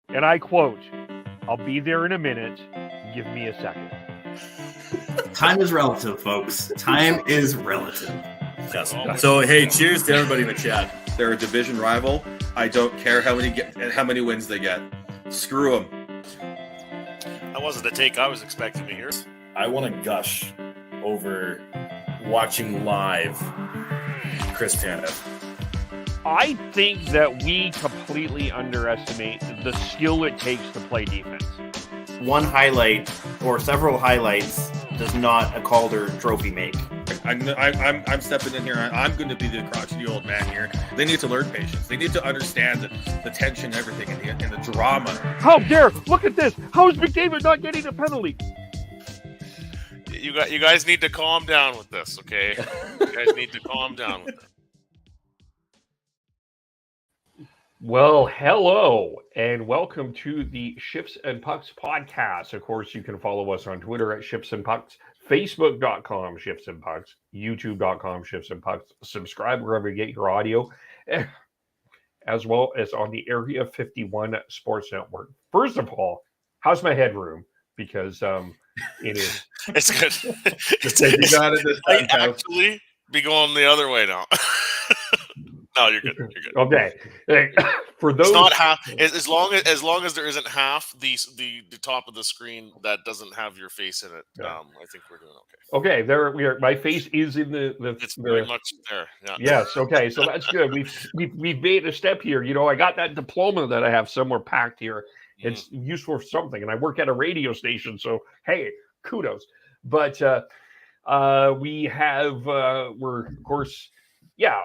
and I quote, "I'll be there in a minute. Give me a second." Time is relative, folks. Time is relative. Yes. So, hey, cheers to everybody in the chat. They're a division rival. I don't care how many wins they get. Screw them. That wasn't the take I was expecting to hear. I want to gush over watching live Chris Tanev. I think that we completely underestimate the skill it takes to play defense. One highlight or several highlights does not a Calder trophy make. I'm stepping in here. I'm going to be the crotchety old man here. They need to learn patience. They need to understand the tension, everything, and the drama. How dare! Look at this. How is McDavid not getting a penalty? You guys need to calm down with this, okay? You guys need to calm down with it. Well, hello, and welcome to the Shifts and Pucks podcast. Of course, you can follow us on Twitter at Shifts and Pucks, Facebook.com Shifts and Pucks, YouTube.com Shifts and Pucks. Subscribe wherever you get your audio, as well as on the Area 51 Sports Network. First of all, how's my headroom? Because it is. It's good. You got it this time, I actually be going the other way now. No, you're good. You're good. Okay. For those, it's not half. As long as there isn't half the top of the screen that doesn't have your face in it, yeah. I think we're doing okay. Okay, there we are. My face is in the. It's very much there. Yeah. Yes. Okay. So that's good. We've made a step here. You know, I got that diploma that I have somewhere packed here. It's useful for something, and I work at a radio station. So hey, kudos. But we're of course. Yeah,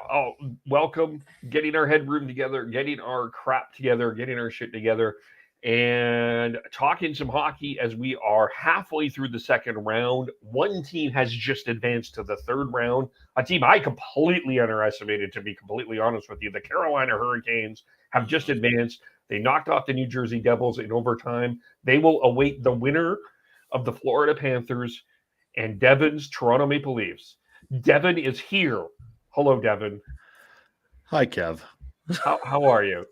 welcome, getting our headroom together, getting our crap together, getting our shit together, and talking some hockey as we are halfway through the second round. One team has just advanced to the third round, a team I completely underestimated, to be completely honest with you. The Carolina Hurricanes have just advanced. They knocked off the New Jersey Devils in overtime. They will await the winner of the Florida Panthers and Devin's Toronto Maple Leafs. Devin is here. Hello, Devin. Hi, Kev. How are you?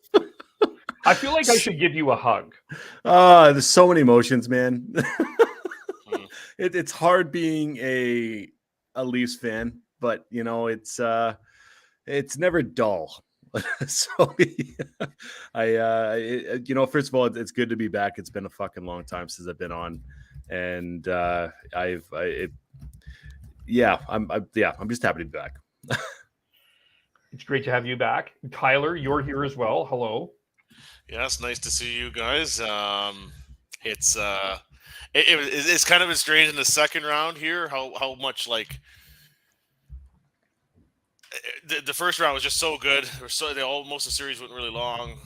I feel like I should give you a hug. There's so many emotions, man. It's hard being a Leafs fan, but you know it's never dull. So first of all, it's good to be back. It's been a fucking long time since I've been on, and I'm just happy to be back. It's great to have you back. Tyler, you're here as well. Hello. Yes, nice to see you guys. It's kind of been strange in the second round here. How much like the first round was just so good. Most of the series went really long.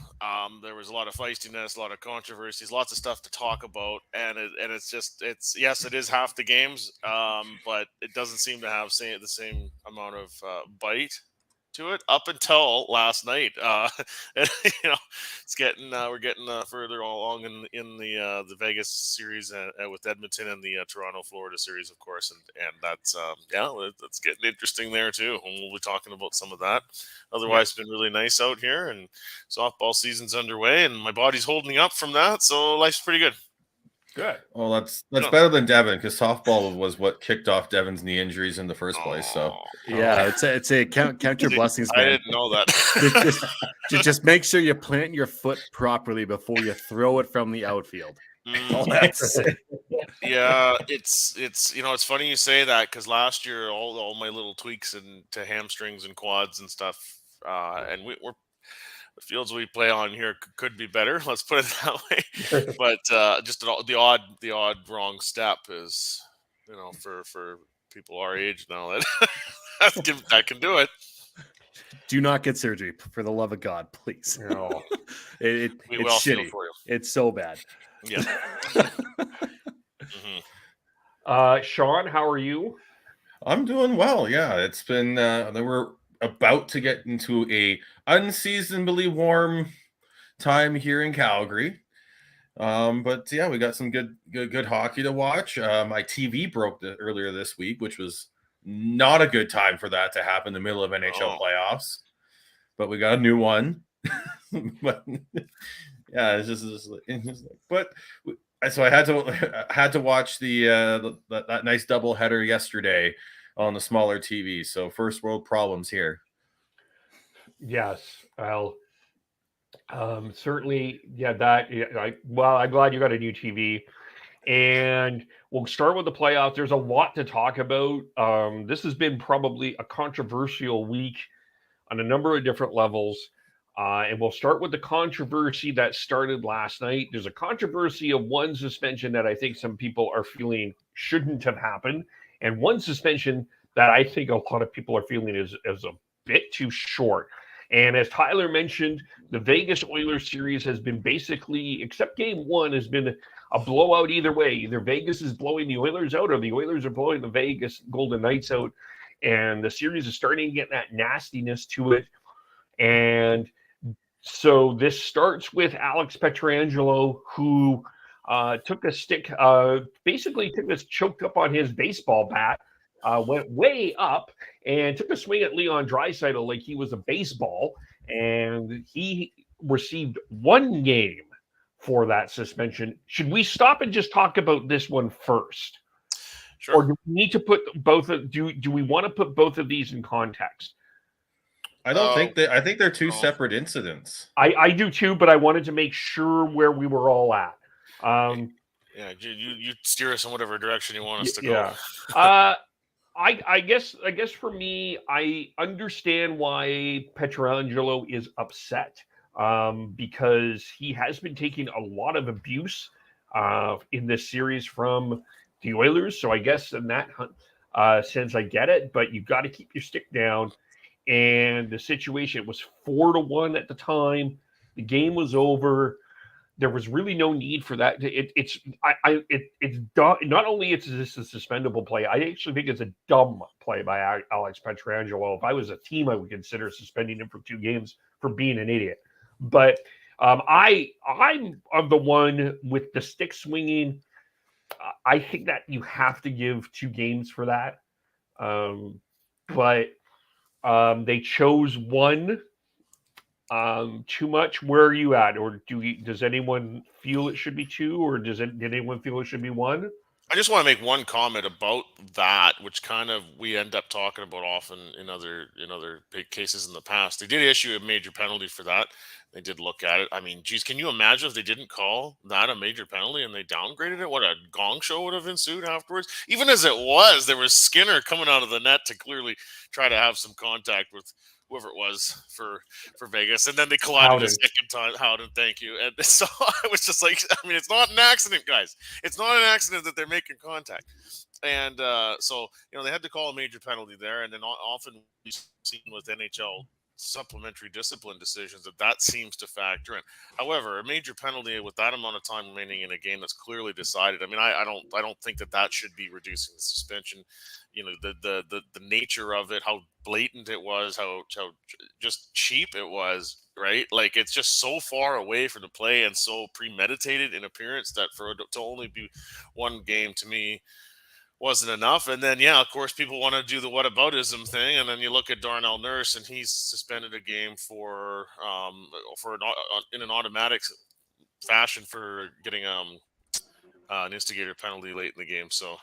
There was a lot of feistiness, a lot of controversies, lots of stuff to talk about, and it's yes, it is half the games, but it doesn't seem to have the same amount of bite to it up until last night. And, we're getting further along in the Vegas series with Edmonton and the Toronto Florida series, of course, and that's that's getting interesting there too. And we'll be talking about some of that. Otherwise, it's been really nice out here, and softball season's underway, and my body's holding up from that, so life's pretty good. Good. Well, that's better than Devin, because softball was what kicked off Devin's knee injuries in the first place. So yeah, it's a count your blessings, man. I didn't know that. just make sure you plant your foot properly before you throw it from the outfield. Yeah, it's funny you say that, because last year all my little tweaks to hamstrings and quads and stuff, and we're the fields we play on here could be better. Let's put it that way. But just the odd wrong step is, for people our age now that can do it. Do not get surgery, for the love of God, please. No. It's shitty. For you. It's so bad. Yeah. Sean, how are you? I'm doing well. Yeah, it's been. We're about to get into a unseasonably warm time here in Calgary. But yeah, we got some good hockey to watch. My TV broke earlier this week, which was not a good time for that to happen in the middle of NHL playoffs. But we got a new one. But Yeah, it's just but so I had to watch that nice double header yesterday on the smaller TV. So first world problems here. Yes. Well, certainly, yeah. That. Yeah, well, I'm glad you got a new TV. And we'll start with the playoffs. There's a lot to talk about. This has been probably a controversial week on a number of different levels. And we'll start with the controversy that started last night. There's a controversy of one suspension that I think some people are feeling shouldn't have happened, and one suspension that I think a lot of people are feeling is a bit too short. And as Tyler mentioned, the Vegas Oilers series has been basically, except game one, has been a blowout either way. Either Vegas is blowing the Oilers out or the Oilers are blowing the Vegas Golden Knights out. And the series is starting to get that nastiness to it. And so this starts with Alex Pietrangelo, who took a stick, basically took this choked up on his baseball bat, went way up and took a swing at Leon Draisaitl like he was a baseball. And he received 1 game for that suspension. Should we stop and just talk about this one first? Sure. Or do we need to put both of do we want to put both of these in context? I don't think I think they're two separate incidents. I do too, but I wanted to make sure where we were all at. Yeah, you steer us in whatever direction you want us to go. Yeah. I guess for me, I understand why Pietrangelo is upset, because he has been taking a lot of abuse in this series from the Oilers. So I guess in that sense, I get it, but you've got to keep your stick down. And the situation was 4-1 at the time. The game was over. There was really no need for that. It's dumb. Not only is this a suspendable play, I actually think it's a dumb play by Alex Pietrangelo. If I was a team, I would consider suspending him for 2 games for being an idiot. But I'm of the one with the stick swinging. I think that you have to give 2 games for that. But they chose 1. Too much. Where are you at? Or does anyone feel it should be 2, or did anyone feel it should be 1? I just want to make one comment about that, which kind of we end up talking about often in other big cases in the past. They did issue a major penalty for that. They did look at it. I mean, geez, can you imagine if they didn't call that a major penalty and they downgraded it? What a gong show would have ensued afterwards. Even as it was, there was Skinner coming out of the net to clearly try to have some contact with whoever it was for Vegas, and then they collided a second time. Howden, thank you. And so I was just like, I mean, it's not an accident, guys. It's not an accident that they're making contact. And so they had to call a major penalty there, and then often we've seen with NHL supplementary discipline decisions that seems to factor in. However, a major penalty with that amount of time remaining in a game that's clearly decided, I mean, I don't think that should be reducing the suspension. The nature of it, how blatant it was, how just cheap it was, right? Like, it's just so far away from the play and so premeditated in appearance that for it to only be 1 game, to me, wasn't enough. And then, of course, people want to do the whataboutism thing, and then you look at Darnell Nurse, and he's suspended a game for in an automatic fashion for getting an instigator penalty late in the game. So,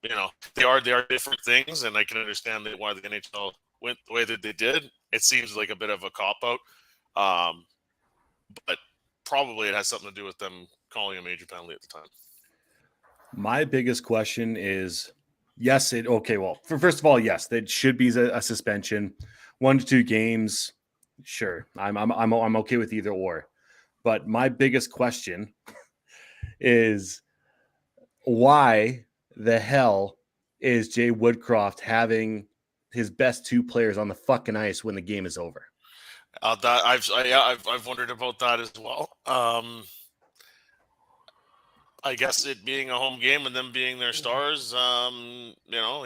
they are different things, and I can understand why the NHL went the way that they did. It seems like a bit of a cop out, but probably it has something to do with them calling a major penalty at the time. My biggest question is, first of all, yes, that should be a suspension, 1 to 2 games. Sure, I'm okay with either or, but my biggest question is, why the hell is Jay Woodcroft having his best 2 players on the fucking ice when the game is over? I've wondered about that as well. I guess it being a home game and them being their stars, he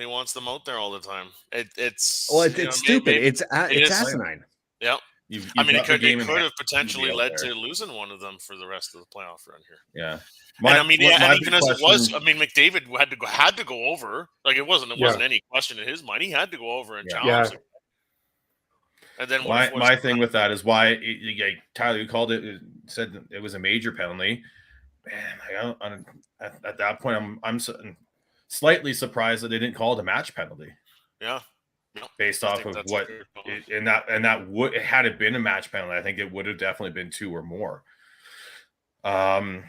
wants them out there all the time. It's stupid. It's asinine. Yeah. It could have potentially led to losing one of them for the rest of the playoff run here. Yeah. Even as it was, McDavid had to go over. Like, it wasn't any question in his mind. He had to go over and challenge. And then my thing with that is why Tyler, you called it, said it was a major penalty. Man, at that point, I'm slightly surprised that they didn't call it a match penalty. Yeah. Based off of what, that would, had it been a match penalty, I think it would have definitely been 2 or more. And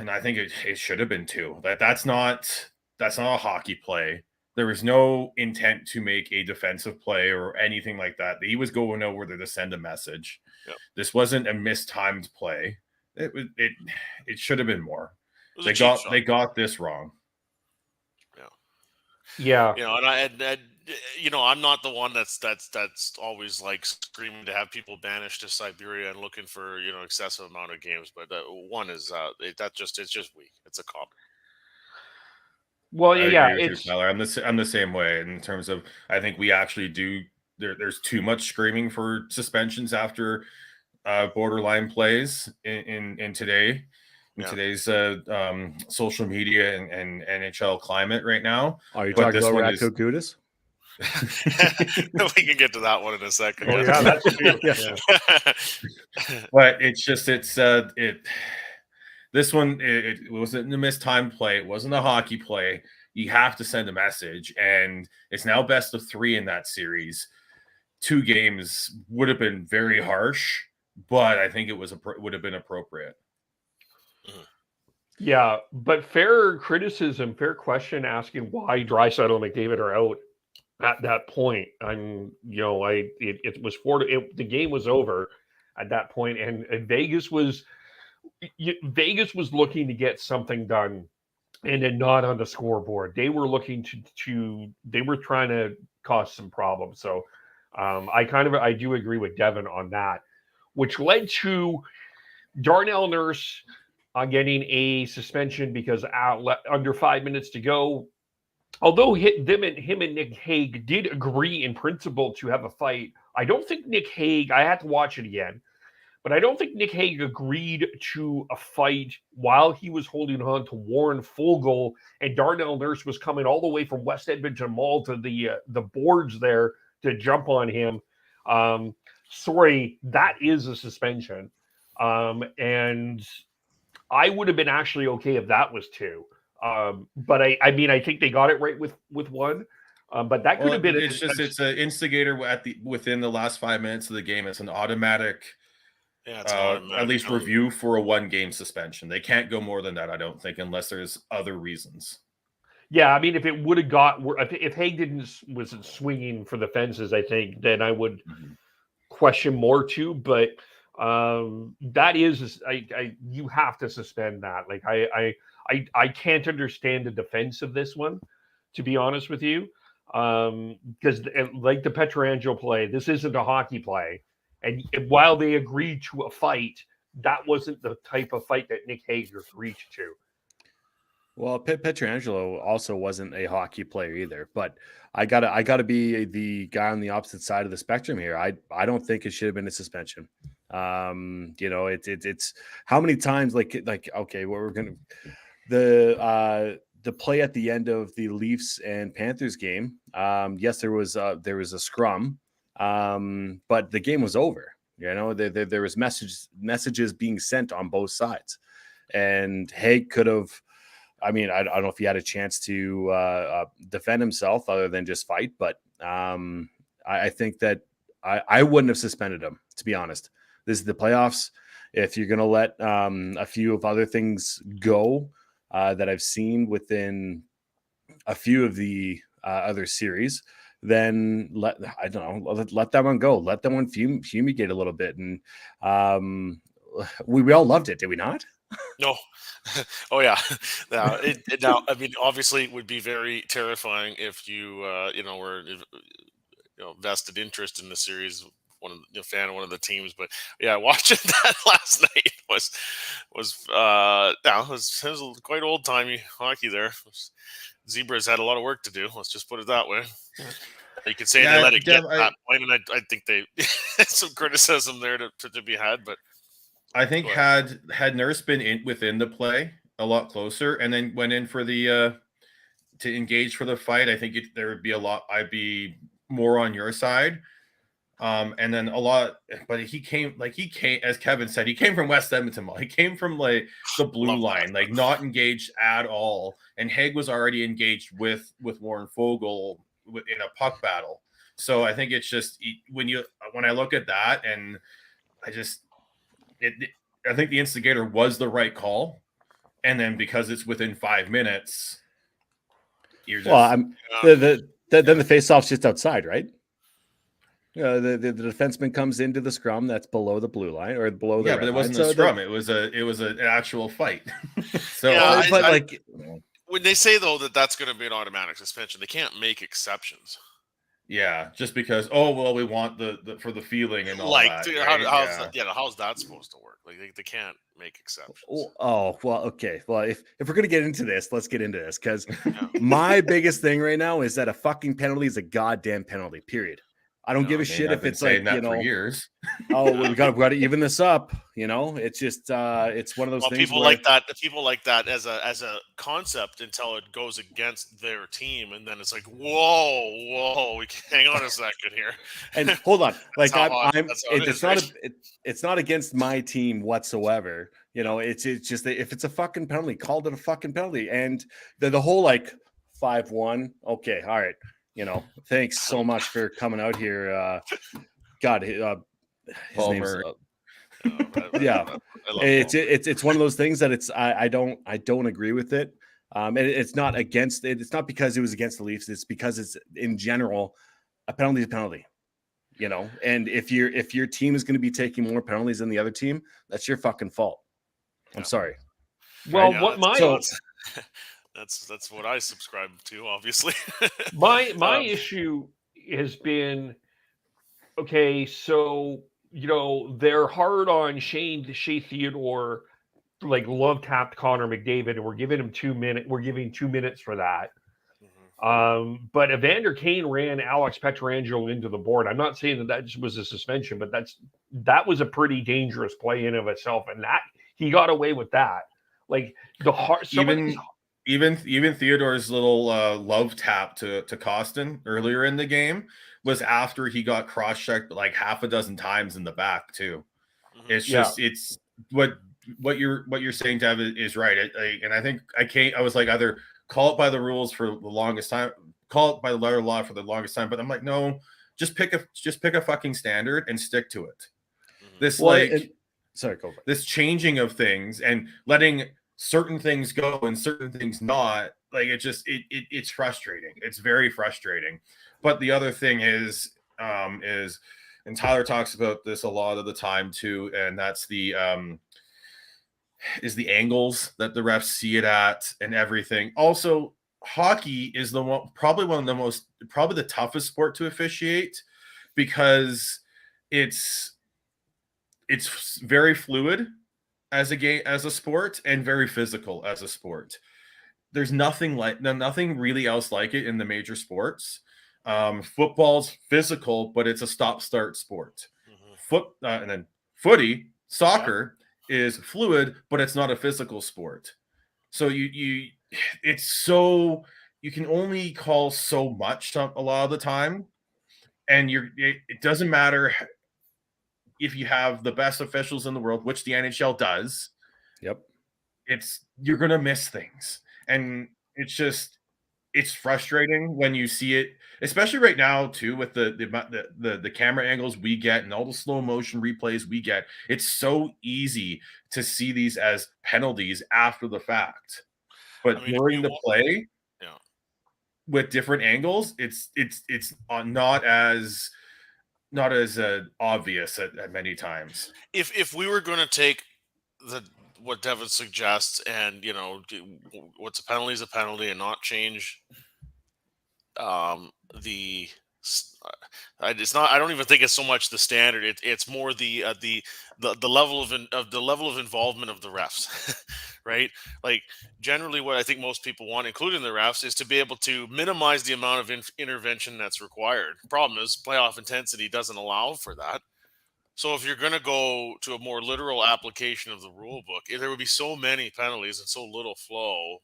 I think it should have been 2. That's not a hockey play. There was no intent to make a defensive play or anything like that. He was going over there to send a message. Yep. This wasn't a mistimed play. It should have been more. They got this wrong. Yeah. And I'm not the one that's always like screaming to have people banished to Siberia and looking for excessive amount of games. But one is it's just weak. It's a cop. Well, I yeah, agree with you, Tyler. I'm the same way in terms of, I think we actually do. There's too much screaming for suspensions after borderline plays in today. In today's social media and NHL climate right now. Are you talking about Radko Gudas? We can get to that one in a second. Oh, yeah, that's true. Yeah. But this one, it wasn't a mistimed play. It wasn't a hockey play. You have to send a message, and it's now best of 3 in that series. 2 games would have been very harsh, but I think it would have been appropriate. Yeah, but fair criticism, fair question asking why Draisaitl and McDavid are out at that point. It was the game was over at that point, and Vegas was looking to get something done, and then not on the scoreboard. They were looking they were trying to cause some problems. So I do agree with Devin on that, which led to Darnell Nurse getting a suspension because under 5 minutes to go. Although him and Nick Hague did agree in principle to have a fight, I don't think Nick Hague, I had to watch it again, but I don't think Nick Hague agreed to a fight while he was holding on to Warren Foegele, and Darnell Nurse was coming all the way from West Edmonton Mall to the boards there to jump on him. Sorry, that is a suspension. And I would have been actually okay if that was 2. But I think they got it right with 1. But that could have been. It's an instigator within the last 5 minutes of the game. It's an automatic. Yeah, it's automatic. At least review for a 1-game suspension. They can't go more than that, I don't think, unless there's other reasons. Yeah, I mean, if it would have if Hague wasn't swinging for the fences, I think then I would question more too. But that is, you have to suspend that. Like I can't understand the defense of this one, to be honest with you, because like the Pietrangelo play, this isn't a hockey play, and while they agreed to a fight, that wasn't the type of fight that Nick Hague reached to. Well, Pietrangelo also wasn't a hockey player either, but I gotta be the guy on the opposite side of the spectrum here. I don't think it should have been a suspension. It's how many times like okay, what we're gonna the play at the end of the Leafs and Panthers game. Yes, there was a scrum, but the game was over. There was messages being sent on both sides, and Hague could have. I mean, I don't know if he had a chance to defend himself other than just fight, but I think that I wouldn't have suspended him, to be honest. This is the playoffs. If you're going to let a few of other things go that I've seen within a few of the other series, then let that one go. Let that one fumigate a little bit. And we all loved it, did we not? No. Oh yeah. Now, I mean, obviously, it would be very terrifying if you, were, vested interest in the series, fan of one of the teams. But yeah, watching that last night was quite old timey hockey. There, Zebras had a lot of work to do. Let's just put it that way. You could say they let it get to that point, and I think they some criticism there to be had, but. I think had Nurse been within the play a lot closer and then went in for the to engage for the fight, I think there would be a lot. I'd be more on your side. And then a lot, but he came, as Kevin said, he came from West Edmonton. He came from like the blue line, like not engaged at all. And Haig was already engaged with Warren Fogle in a puck battle. So I think it's just when I look at that, and I think the instigator was the right call. And then because it's within 5 minutes, you're just then the face-off's just outside, right? The defenseman comes into the scrum that's below the blue line or below the red but it wasn't line. a scrum. It was an actual fight. So, when they say though that that's going to be an automatic suspension, they can't make exceptions. Yeah, just because. Oh well, we want the for the feeling and all that. Dude, right? How's that supposed to work? Like they can't make exceptions. Oh well, okay. Well, if we're gonna get into this, let's get into this because my biggest thing right now is that a fucking penalty is a goddamn penalty. Period. I don't give a shit if it's like that for years. we got to even this up. It's just it's one of those things. People like that as a concept until it goes against their team, and then it's like, whoa, we can hang on a second here. And hold on, like it's not against my team whatsoever. It's just that if it's a fucking penalty, called it a fucking penalty, and the whole like 5-1. Okay, all right. Thanks so much for coming out here. God, his name's it's one of those things that I don't agree with it. And it's not against it. It's not because it was against the Leafs. It's because it's in general a penalty is a penalty. And if your team is going to be taking more penalties than the other team, that's your fucking fault. I'm sorry. Well, That's what I subscribe to, obviously. my issue has been, okay, so they're hard on Shea Theodore, like love tapped Connor McDavid, and we're giving him 2 minutes. We're giving 2 minutes for that. Mm-hmm. But Evander Kane ran Alex Pietrangelo into the board. I'm not saying that was a suspension, but that was a pretty dangerous play in of itself, and that he got away with that. Like the hard Even Theodore's little love tap to Costin earlier in the game was after he got cross-checked like half a dozen times in the back too. Mm-hmm. It's just it's what you're saying, Dev, is right. And I think I was like, either call it by the rules for the longest time, call it by the letter of law for the longest time. But I'm like, no, just pick a fucking standard and stick to it. Mm-hmm. This changing of things and letting certain things go and certain things not, like it's frustrating. It's very frustrating. But the other thing is and Tyler talks about this a lot of the time too, and that's the angles that the refs see it at and everything. Also, hockey is probably the toughest sport to officiate because it's very fluid as a game, as a sport, and very physical as a sport. There's nothing really else like it in the major sports. Football's physical, but it's a stop-start sport. Mm-hmm. And then footy, soccer is fluid, but it's not a physical sport. So you can only call so much a lot of the time, and it doesn't matter if you have the best officials in the world, which the NHL does. Yep. You're going to miss things. And it's frustrating when you see it, especially right now too, with the camera angles we get and all the slow motion replays we get. It's so easy to see these as penalties after the fact. But during the play, with different angles, it's not as obvious at many times. If we were going to take what Devin suggests, and what's a penalty is a penalty, and not change it's not. I don't even think it's so much the standard. It's more the level of involvement of the refs, right? Like generally, what I think most people want, including the refs, is to be able to minimize the amount of intervention that's required. Problem is, playoff intensity doesn't allow for that. So if you're going to go to a more literal application of the rule book, there would be so many penalties and so little flow.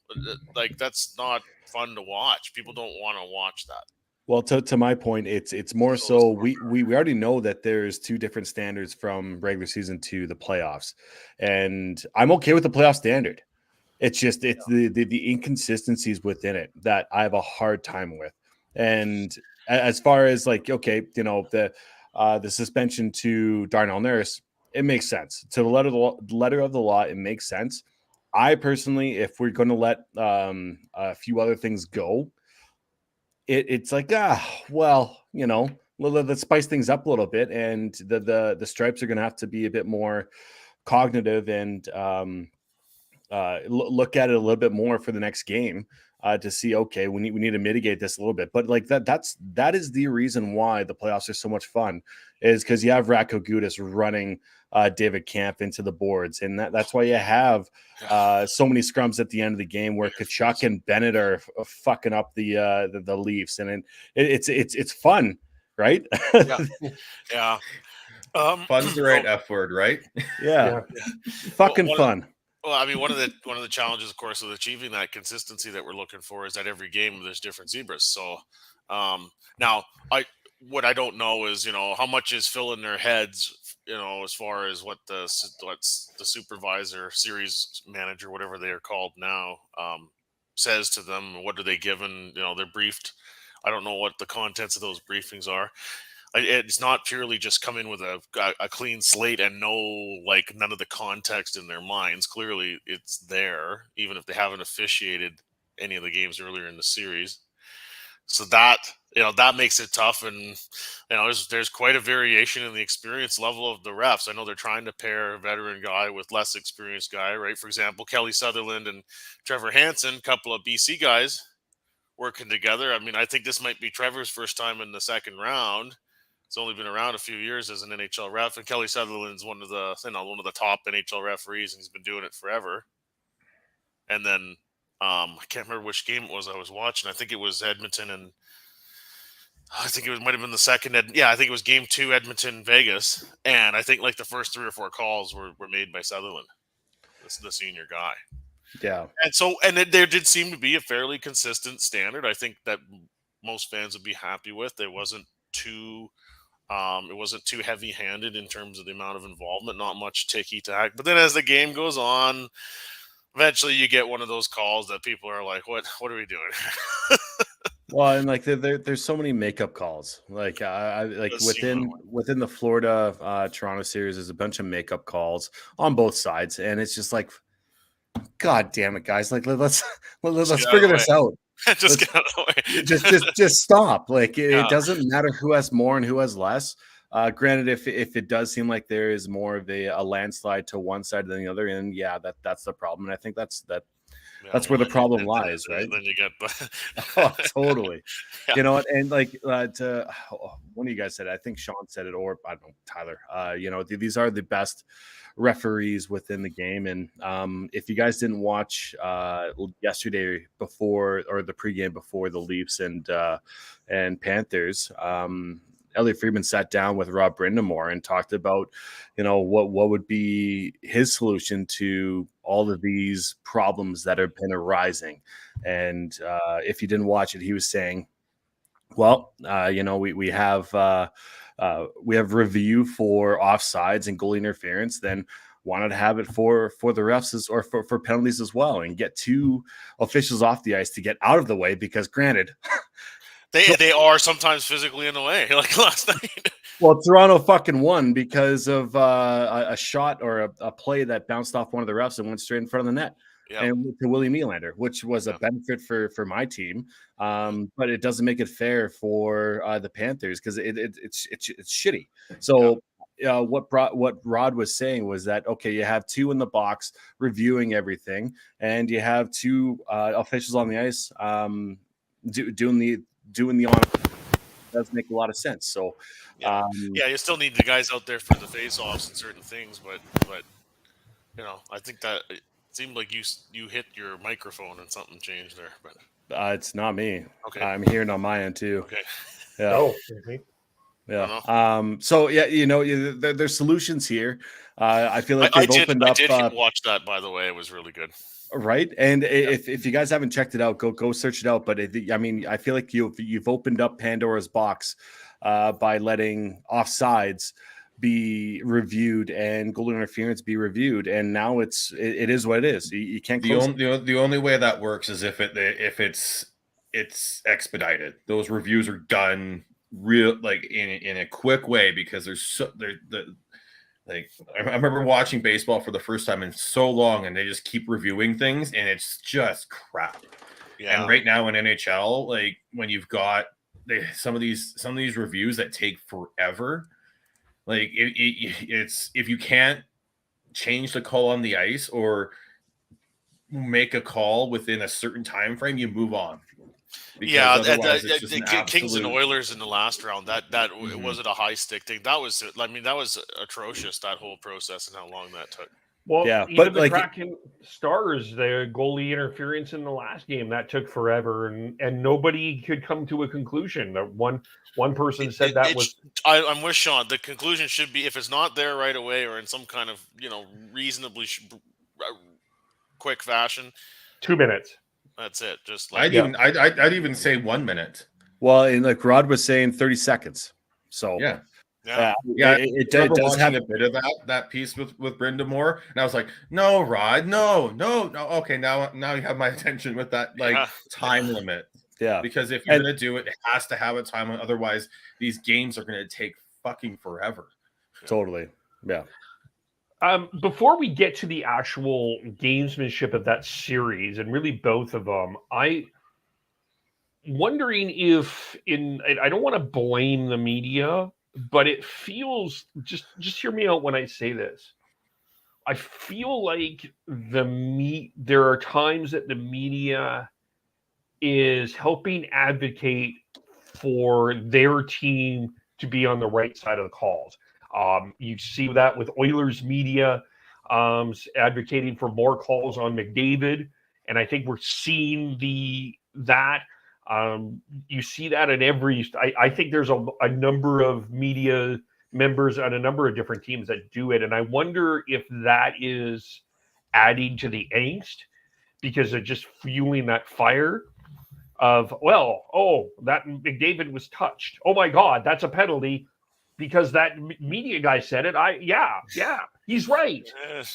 Like that's not fun to watch. People don't want to watch that. Well, to my point, it's more so we already know that there's two different standards from regular season to the playoffs, and I'm okay with the playoff standard. It's just it's the inconsistencies within it that I have a hard time with. And as far as like, okay, the suspension to Darnell Nurse, it makes sense. To the letter of the law, it makes sense. I personally, if we're going to let a few other things go, it's like well, let's spice things up a little bit, and the stripes are going to have to be a bit more cognitive and look at it a little bit more for the next game to see, okay, we need to mitigate this a little bit. But like that is the reason why the playoffs are so much fun, is because you have Ratko Gudas running David Camp into the boards, and that's why you have so many scrums at the end of the game where Kachuk and Bennett are fucking up the Leafs, and it's fun, right? Yeah. Fun's the right F word, right? Yeah. Fucking fun. Well, I mean, one of the challenges, of course, of achieving that consistency that we're looking for is that every game there's different zebras. So now, what I don't know is, how much is filling their heads, as far as what's the supervisor, series manager, whatever they are called now, says to them. What are they given? They're briefed. I don't know what the contents of those briefings are. It's not purely just come in with a clean slate and none of the context in their minds. Clearly it's there, even if they haven't officiated any of the games earlier in the series. So that makes it tough. And, there's quite a variation in the experience level of the refs. I know they're trying to pair a veteran guy with less experienced guy, right? For example, Kelly Sutherland and Trevor Hansen, couple of BC guys working together. I mean, I think this might be Trevor's first time in the second round. It's only been around a few years as an NHL ref, and Kelly Sutherland's one of the top NHL referees, and he's been doing it forever. And then I can't remember which game it was I was watching. I think it was Edmonton, and I think might have been the second. I think it was Game 2, Edmonton, Vegas, and I think like the first 3 or 4 calls were made by Sutherland, the senior guy. Yeah, and there did seem to be a fairly consistent standard. I think that most fans would be happy with. It wasn't too heavy-handed in terms of the amount of involvement, not much ticky-tack. But then as the game goes on, eventually you get one of those calls that people are like, what are we doing? Well, and like there's so many makeup calls. Like within the Florida Toronto series, there's a bunch of makeup calls on both sides, and it's just like, God damn it, guys! Like let's figure this out. Just get out of the way. just stop. Like it doesn't matter who has more and who has less. Granted, if it does seem like there is more of a landslide to one side than the other, and that's the problem. And I think that's where the problem lies, right? Then you get oh, totally. Yeah. And like to one of you guys said, I think Sean said it, or I don't know, Tyler. These are the best referees within the game, and if you guys didn't watch yesterday before, or the pregame before the Leafs and Panthers, Elliot Friedman sat down with Rob Brindamore and talked about, what would be his solution to all of these problems that have been arising. And if you didn't watch it, he was saying, well, we have review for offsides and goalie interference, then why not have it for the refs or for penalties as well, and get 2 officials off the ice to get out of the way, because granted, they are sometimes physically in the way, like last night. Well, Toronto fucking won because of a shot or a play that bounced off one of the refs and went straight in front of the net. Yep. And to Willie Nylander, which was a benefit for my team, but it doesn't make it fair for the Panthers, because it's shitty. So what Rod was saying was that, okay, you have 2 in the box reviewing everything, and you have 2 officials on the ice doing the on. Does make a lot of sense. So you still need the guys out there for the face-offs and certain things, but I think that it seemed like you hit your microphone and something changed there, but it's not me. Okay, I'm hearing on my end too. Okay. Yeah. Oh. Yeah. So there's solutions here. I feel like they've opened up. I did watch that, by the way. It was really good. Right. And if you guys haven't checked it out, go search it out. But I feel like you've opened up Pandora's box by letting offsides be reviewed and goal interference be reviewed, and now it is what it is. You can't close the only way that works is if it's expedited. Those reviews are done real like in a quick way, because like I remember watching baseball for the first time in so long, and they just keep reviewing things, and it's just crap. Yeah. And right now in NHL, like when you've got some of these reviews that take forever, like it's if you can't change the call on the ice or make a call within a certain time frame, you move on. Yeah, the Kings and Oilers in the last round. That was it a high stick thing? That was atrocious. That whole process and how long that took. Well, Yeah, even but the like Kraken Stars, the goalie interference in the last game, that took forever, and nobody could come to a conclusion. One person said I'm with Sean. The conclusion should be, if it's not there right away or in some kind of reasonably quick fashion, 2 minutes. That's it. Just like I'd even say 1 minute. Well, and like Rod was saying, 30 seconds. So yeah. It does have a bit of that piece with Brenda Moore, and I was like, no, Rod, no. Okay, now you have my attention with that time limit. Yeah, because if you're gonna do it, it has to have a time limit. Otherwise, these games are gonna take fucking forever. Totally. Yeah. Before we get to the actual gamesmanship of that series, and really both of them, wondering if I don't want to blame the media, but it feels, just hear me out when I say this. I feel like there are times that the media is helping advocate for their team to be on the right side of the calls. You see that with Oilers media advocating for more calls on McDavid, and I think we're seeing that. You see that in every. I think there's a number of media members on a number of different teams that do it, and I wonder if that is adding to the angst, because they're just fueling that fire of, that McDavid was touched. Oh my God, that's a penalty because that media guy said it. He's right.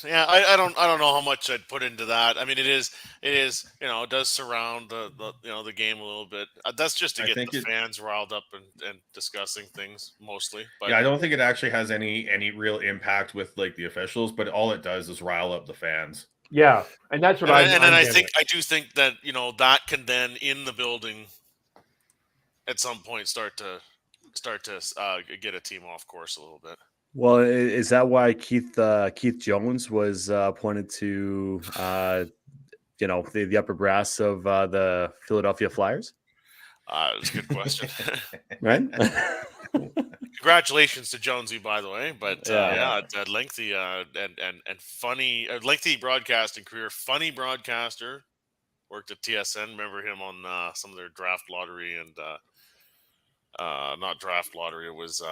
Yeah, I don't know how much I'd put into that. I mean, it does surround the game a little bit. That's just to get the fans riled up and discussing things mostly. But yeah, I don't think it actually has any real impact with like the officials, but all it does is rile up the fans. Yeah, and that's what I do think that that can then in the building at some point start to get a team off course a little bit. Well, is that why Keith Jones was appointed to the upper brass of the Philadelphia Flyers? That's a good question. Right? Congratulations to Jonesy, by the way. But a lengthy and funny, lengthy broadcasting career. Funny broadcaster. Worked at TSN. Remember him on some of their draft lottery and not draft lottery. It was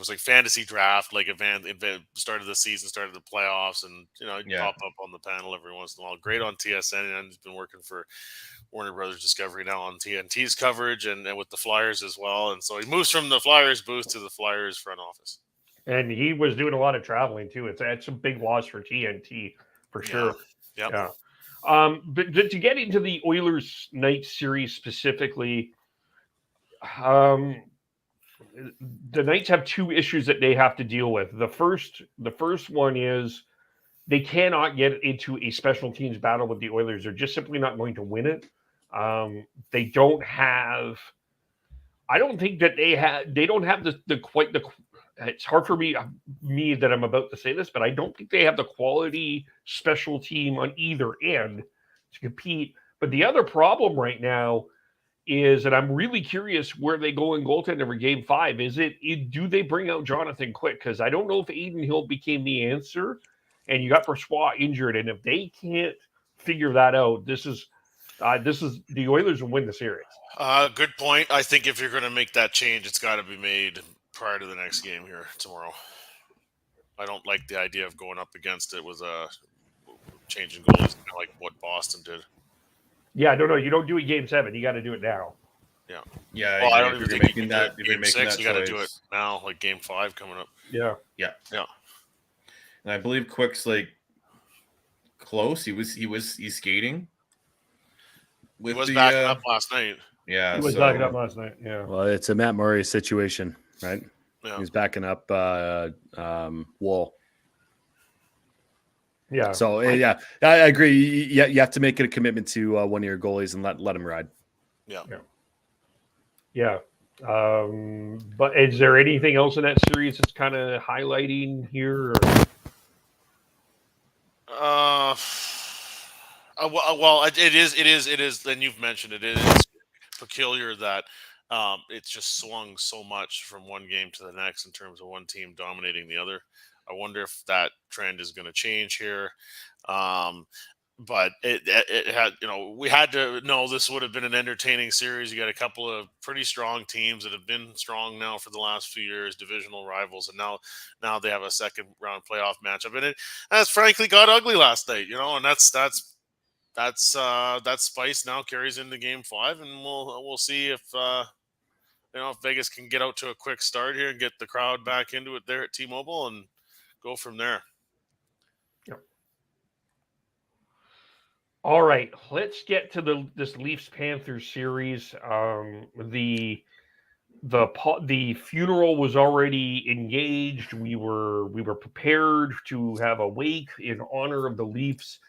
like fantasy draft, like event started the season, started the playoffs, and he'd pop up on the panel every once in a while. Great on TSN, and he's been working for Warner Brothers Discovery now on TNT's coverage and with the Flyers as well. And so he moves from the Flyers booth to the Flyers front office. And he was doing a lot of traveling too. It's a big loss for TNT for sure. Yeah. But to get into the Oilers night series specifically, the Knights have two issues that they have to deal with. The first one is they cannot get into a special teams battle with the Oilers. They're just simply not going to win it. They don't have. I don't think that they don't have the quite the. It's hard for me that I'm about to say this, but I don't think they have the quality special team on either end to compete. But the other problem right now is, and I'm really curious where they go in goaltender for Game 5. Do they bring out Jonathan Quick? Because I don't know if Aiden Hill became the answer, and you got Brossoit injured, and if they can't figure that out, this is the Oilers will win the series. Good point. I think if you're going to make that change, it's got to be made prior to the next game here tomorrow. I don't like the idea of going up against it with changing goalies, kind of like what Boston did. Yeah, no, you don't do it game 7. You got to do it now. Yeah, Well, I don't if even you're think you making can do that, it if you're game making 6. that You got to do it choice. now, like game 5 coming up. Yeah. And I believe Quick's like close. He's skating. He was backing up last night. Yeah, He was backing up last night. Yeah. Well, it's a Matt Murray situation, right? Yeah. He's backing up Wool. Yeah. So I agree. You have to make it a commitment to one of your goalies and let him ride. Yeah. But is there anything else in that series that's kind of highlighting here? Or? Well, it is. And you've mentioned it is peculiar that it's just swung so much from one game to the next in terms of one team dominating the other. I wonder if that trend is going to change here. But it had, we had to know this would have been an entertaining series. You got a couple of pretty strong teams that have been strong now for the last few years, divisional rivals, and now they have a second round playoff matchup, and that's frankly got ugly last night, and that spice now carries into game 5, and we'll see if if Vegas can get out to a quick start here and get the crowd back into it there at T-Mobile and go from there. All right, let's get to this Leafs Panthers series. The funeral was already engaged. We were prepared to have a wake in honor of the Leafs.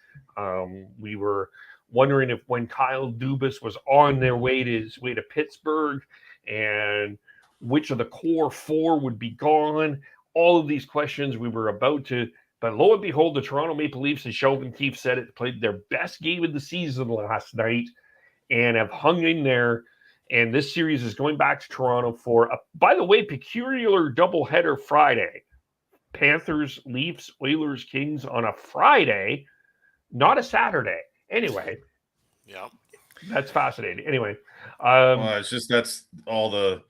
We were wondering if when Kyle Dubas was on their way to Pittsburgh, and which of the core 4 would be gone. All of these questions we were about to. But lo and behold, the Toronto Maple Leafs, as Sheldon Keefe said it, played their best game of the season last night and have hung in there. And this series is going back to Toronto for, by the way, peculiar doubleheader Friday. Panthers, Leafs, Oilers, Kings on a Friday, not a Saturday. Anyway, that's fascinating. Anyway, it's just that's all the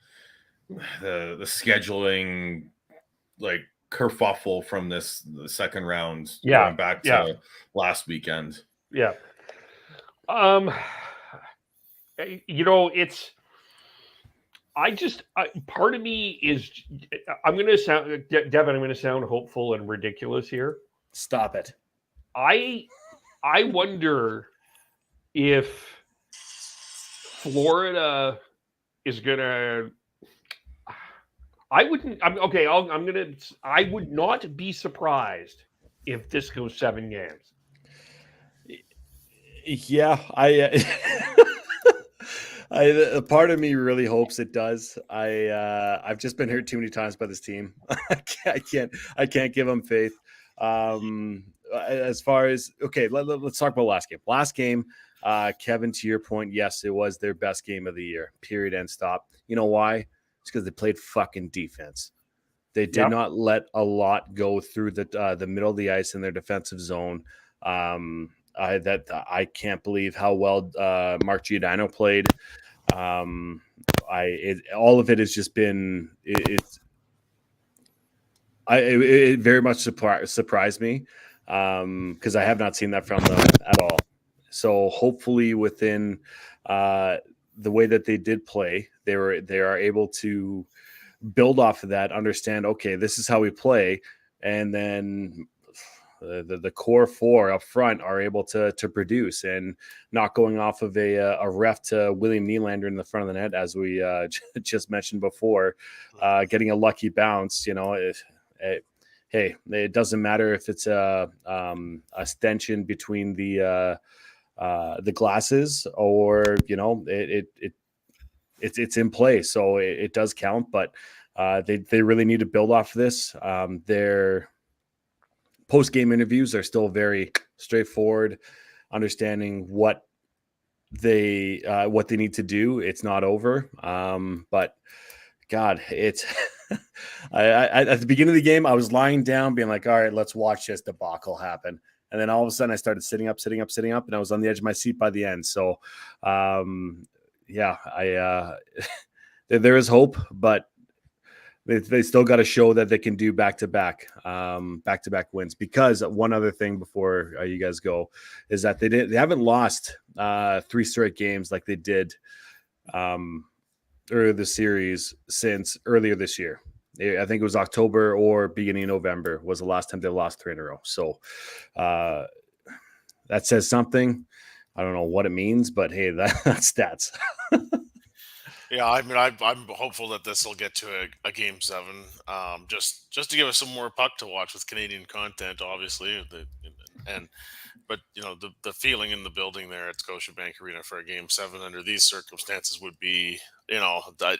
scheduling, like, kerfuffle from the second round going back to last weekend. Yeah. It's part of me is I'm going to sound Devin, I'm going to sound hopeful and ridiculous here. Stop it. I wonder if Florida is going to I would not be surprised if this goes 7 games. Yeah, a part of me really hopes it does. I've just been hurt too many times by this team. I can't give them faith. As far as let's talk about last game. Last game, Kevin, to your point, yes, it was their best game of the year. Period. End stop. You know why? It's because they played fucking defense. They did not let a lot go through the middle of the ice in their defensive zone. I can't believe how well Mark Giordano played. All of it has just been it very much surprised me because I have not seen that from them at all. So hopefully within the way that they did play, they are able to build off of that, understand, okay, this is how we play, and then the core 4 up front are able to produce and not going off of a ref to William Nylander in the front of the net, as we just mentioned before, getting a lucky bounce. It doesn't matter if it's a stenchion between the glasses or it's in play, so it does count. But they really need to build off this. Their post-game interviews are still very straightforward, understanding what they need to do. It's not over, but God, it's at the beginning of the game, I was lying down being like, all right, let's watch this debacle happen. And then all of a sudden I started sitting up, and I was on the edge of my seat by the end. So, there is hope, but They still got to show that they can do back-to-back wins. Because one other thing before you guys go is that they haven't lost 3 straight games like they did earlier the series since earlier this year. I think it was October or beginning of November was the last time they lost 3 in a row. So that says something. I don't know what it means, but hey, that's stats. Yeah, I mean, I'm hopeful that this will get to a game 7, just to give us some more puck to watch with Canadian content, obviously. But the feeling in the building there at Scotiabank Arena for a game 7 under these circumstances would be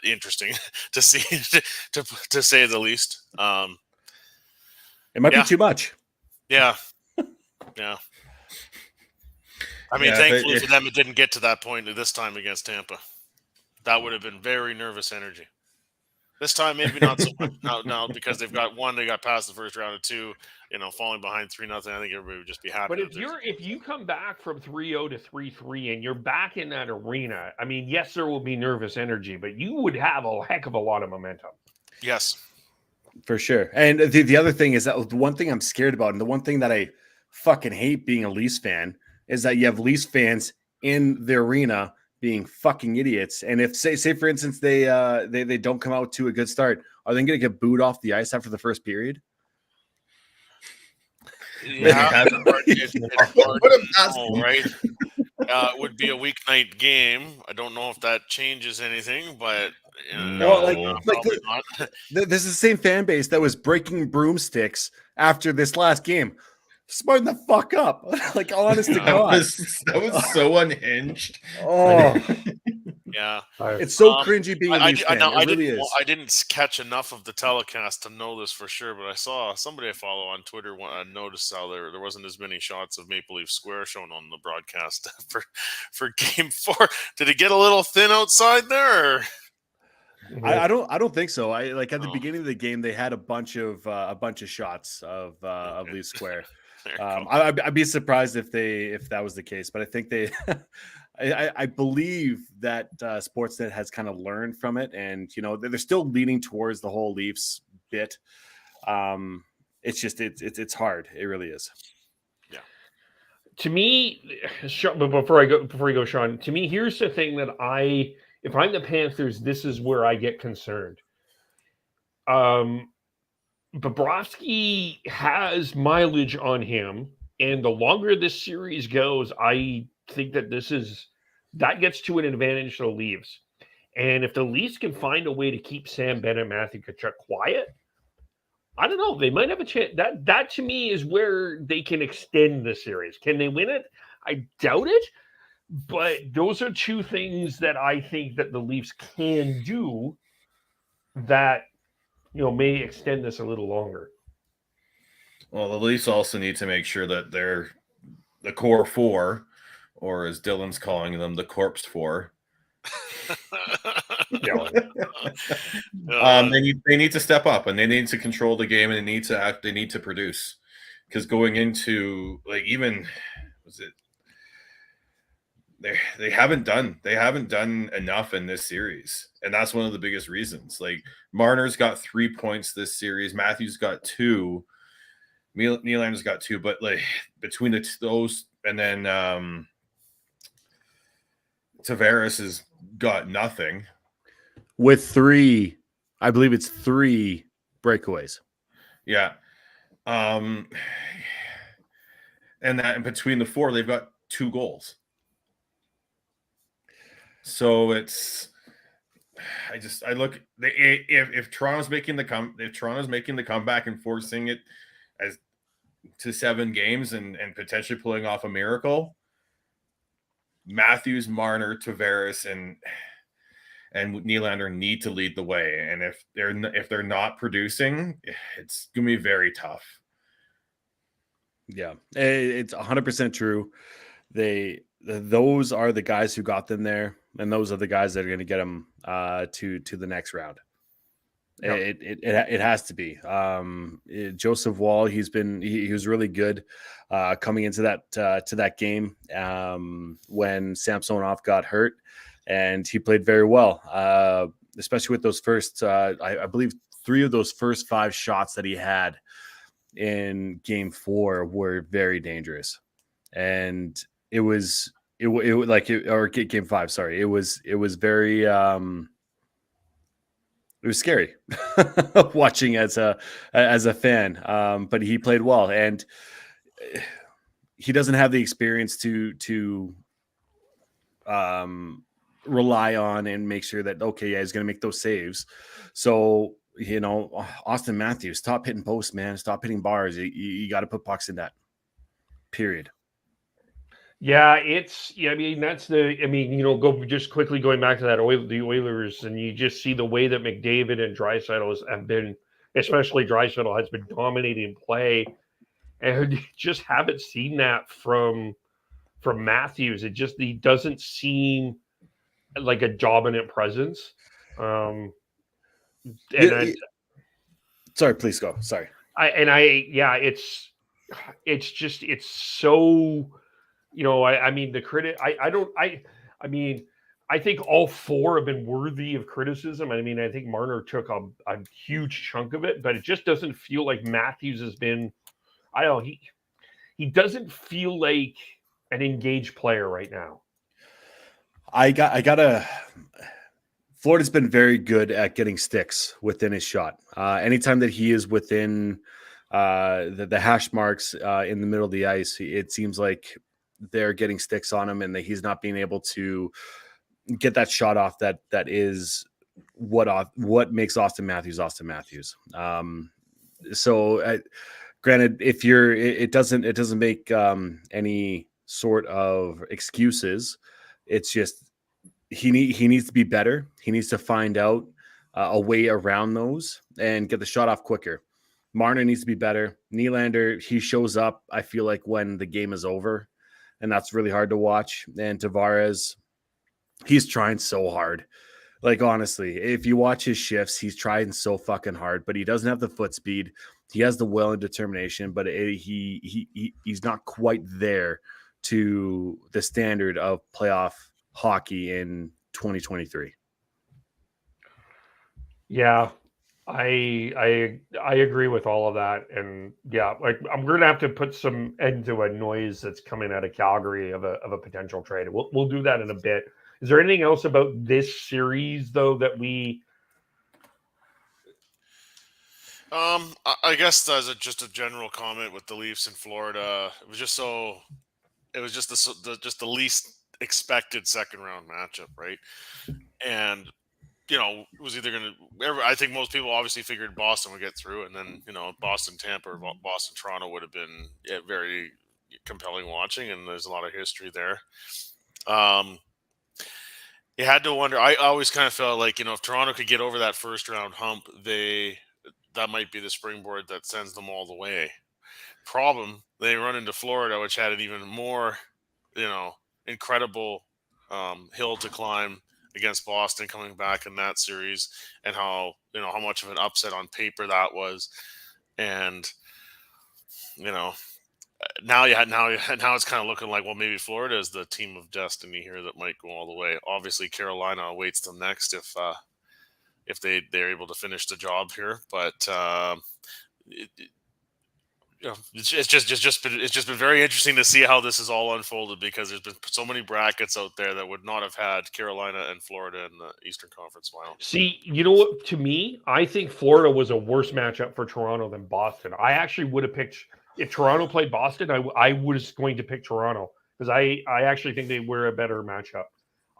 interesting to see, to say the least. It might be too much. Yeah, yeah. I mean, thankfully for them, it didn't get to that point this time against Tampa. That would have been very nervous energy. This time, maybe not so much now because they got past the first round of 2, falling behind 3-0. I think everybody would just be happy. But if you come back from 3-0 to 3-3 and you're back in that arena, I mean, yes, there will be nervous energy, but you would have a heck of a lot of momentum. Yes, for sure. And the other thing is that the one thing I'm scared about, and the one thing that I fucking hate being a Leafs fan, is that you have Leafs fans in the arena being fucking idiots. And if say for instance they don't come out to a good start, are they going to get booed off the ice after the first period? Yeah, it's hard to know, right? It would be a weeknight game. I don't know if that changes anything, but probably not. This is the same fan base that was breaking broomsticks after this last game. Smarten the fuck up. Like, honest to God. That was so unhinged. Oh. Yeah. It's so cringy being a Leafs fan. It really is. I didn't catch enough of the telecast to know this for sure, but I saw somebody I follow on Twitter noticed how there wasn't as many shots of Maple Leaf Square shown on the broadcast for Game 4. Did it get a little thin outside there? Or? I don't think so. At the beginning of the game, they had a bunch of shots of Leaf Square. I'd be surprised if that was the case, but I think they, I believe that Sportsnet has kind of learned from it, and they're still leaning towards the whole Leafs bit. It's just it's hard. It really is. Yeah. To me, but before you go, Sean. To me, here's the thing that if I'm the Panthers, this is where I get concerned. Bobrovsky has mileage on him, and the longer this series goes, I think that that gets to an advantage to the Leafs. And if the Leafs can find a way to keep Sam Bennett, Matthew Tkachuk quiet, I don't know. They might have a chance. That to me is where they can extend the series. Can they win it? I doubt it. But those are two things that I think that the Leafs can do that may extend this a little longer. Well, the Leafs also need to make sure that they're the core 4, or as Dylan's calling them, the corpse 4. They need to step up, and they need to control the game, and they need to produce. Because going into they haven't done enough in this series, and that's one of the biggest reasons. Like, Marner's got 3 points this series, Matthews got 2, Nylander's got 2, but like between those, and then Tavares has got nothing with 3. I believe it's 3 breakaways. Yeah, and between the 4, they've got 2 goals. So if Toronto's making the comeback and forcing it as to 7 games and potentially pulling off a miracle, Matthews, Marner, Tavares, and Nylander need to lead the way. And if they're not producing, it's gonna be very tough. Yeah, it's 100% true. Those are the guys who got them there, and those are the guys that are going to get them to the next round. Yep. It has to be. Joseph Wall, he was really good coming into that game when Samsonov got hurt, and he played very well, especially with those first I believe 3 of those first 5 shots that he had in game 4 were very dangerous. And it was game 5, sorry. It was very it was scary watching as a fan. But he played well, and he doesn't have the experience to rely on and make sure that, okay, yeah, he's going to make those saves. So, Austin Matthews, stop hitting posts, man. Stop hitting bars. You got to put pucks in that. Period. Yeah, I mean, go just quickly going back to the Oilers, and you just see the way that McDavid and Draisaitl have been, especially Draisaitl has been dominating play, and you just haven't seen that from Matthews. He doesn't seem like a dominant presence. Sorry, please go. Sorry. It's so. I think all 4 have been worthy of criticism. I mean, I think Marner took a huge chunk of it, but it just doesn't feel like Matthews has been. I don't know. He doesn't feel like an engaged player right now. Florida's been very good at getting sticks within his shot. Anytime that he is within the hash marks in the middle of the ice, it seems like they're getting sticks on him, and that he's not being able to get that shot off. That is what makes Austin Matthews Austin Matthews. Granted, it doesn't make any sort of excuses. It's just he needs to be better. He needs to find out a way around those and get the shot off quicker. Marner needs to be better. Nylander, he shows up, I feel like, when the game is over, and that's really hard to watch. And Tavares, he's trying so hard. Like, honestly, if you watch his shifts, he's trying so fucking hard, but he doesn't have the foot speed. He has the will and determination, but he's not quite there to the standard of playoff hockey in 2023. Yeah, I agree with all of that, and yeah, like I'm gonna have to put some end to a noise that's coming out of Calgary of a potential trade. We'll do that in a bit. Is there anything else about this series though that we? I guess as just a general comment with the Leafs in Florida, it was just the least expected second round matchup, right? And it was either going to. I think most people obviously figured Boston would get through, and then Boston Tampa or Boston Toronto would have been very compelling watching, and there's a lot of history there. You had to wonder. I always kind of felt like if Toronto could get over that first round hump, that might be the springboard that sends them all the way. Problem, they run into Florida, which had an even more, incredible hill to climb against Boston coming back in that series, and how much of an upset on paper that was. And now it's kind of looking like, well, maybe Florida is the team of destiny here that might go all the way. Obviously, Carolina awaits them next if they're able to finish the job here, but it's just been very interesting to see how this is all unfolded, because there's been so many brackets out there that would not have had Carolina and Florida in the Eastern Conference Final. See, you know what? To me, I think Florida was a worse matchup for Toronto than Boston. I actually would have picked, if Toronto played Boston, I was going to pick Toronto, because I actually think they were a better matchup.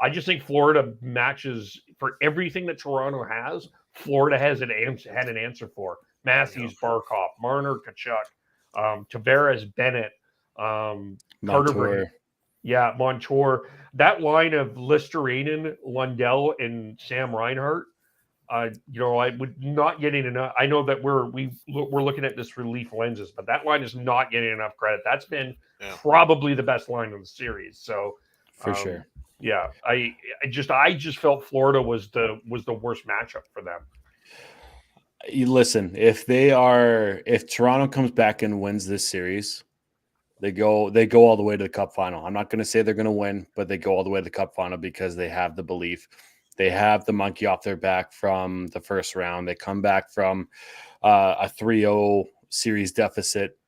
I just think Florida matches for everything that Toronto has. Florida had an answer for Matthews, Barkov, Marner, Tkachuk, Tavares, Bennett, Montour. Montour. That line of Listerinen, Lundell, and Sam Reinhart. I would not getting enough. I know that we're looking at this through Leaf lenses, but that line is not getting enough credit. That's been probably the best line in the series. So for sure. Yeah, I just felt Florida was the worst matchup for them. You listen, if Toronto comes back and wins this series, they go all the way to the Cup final. I'm not going to say they're going to win, but they go all the way to the Cup final because they have the belief. They have the monkey off their back from the first round. They come back from a 3-0 series deficit.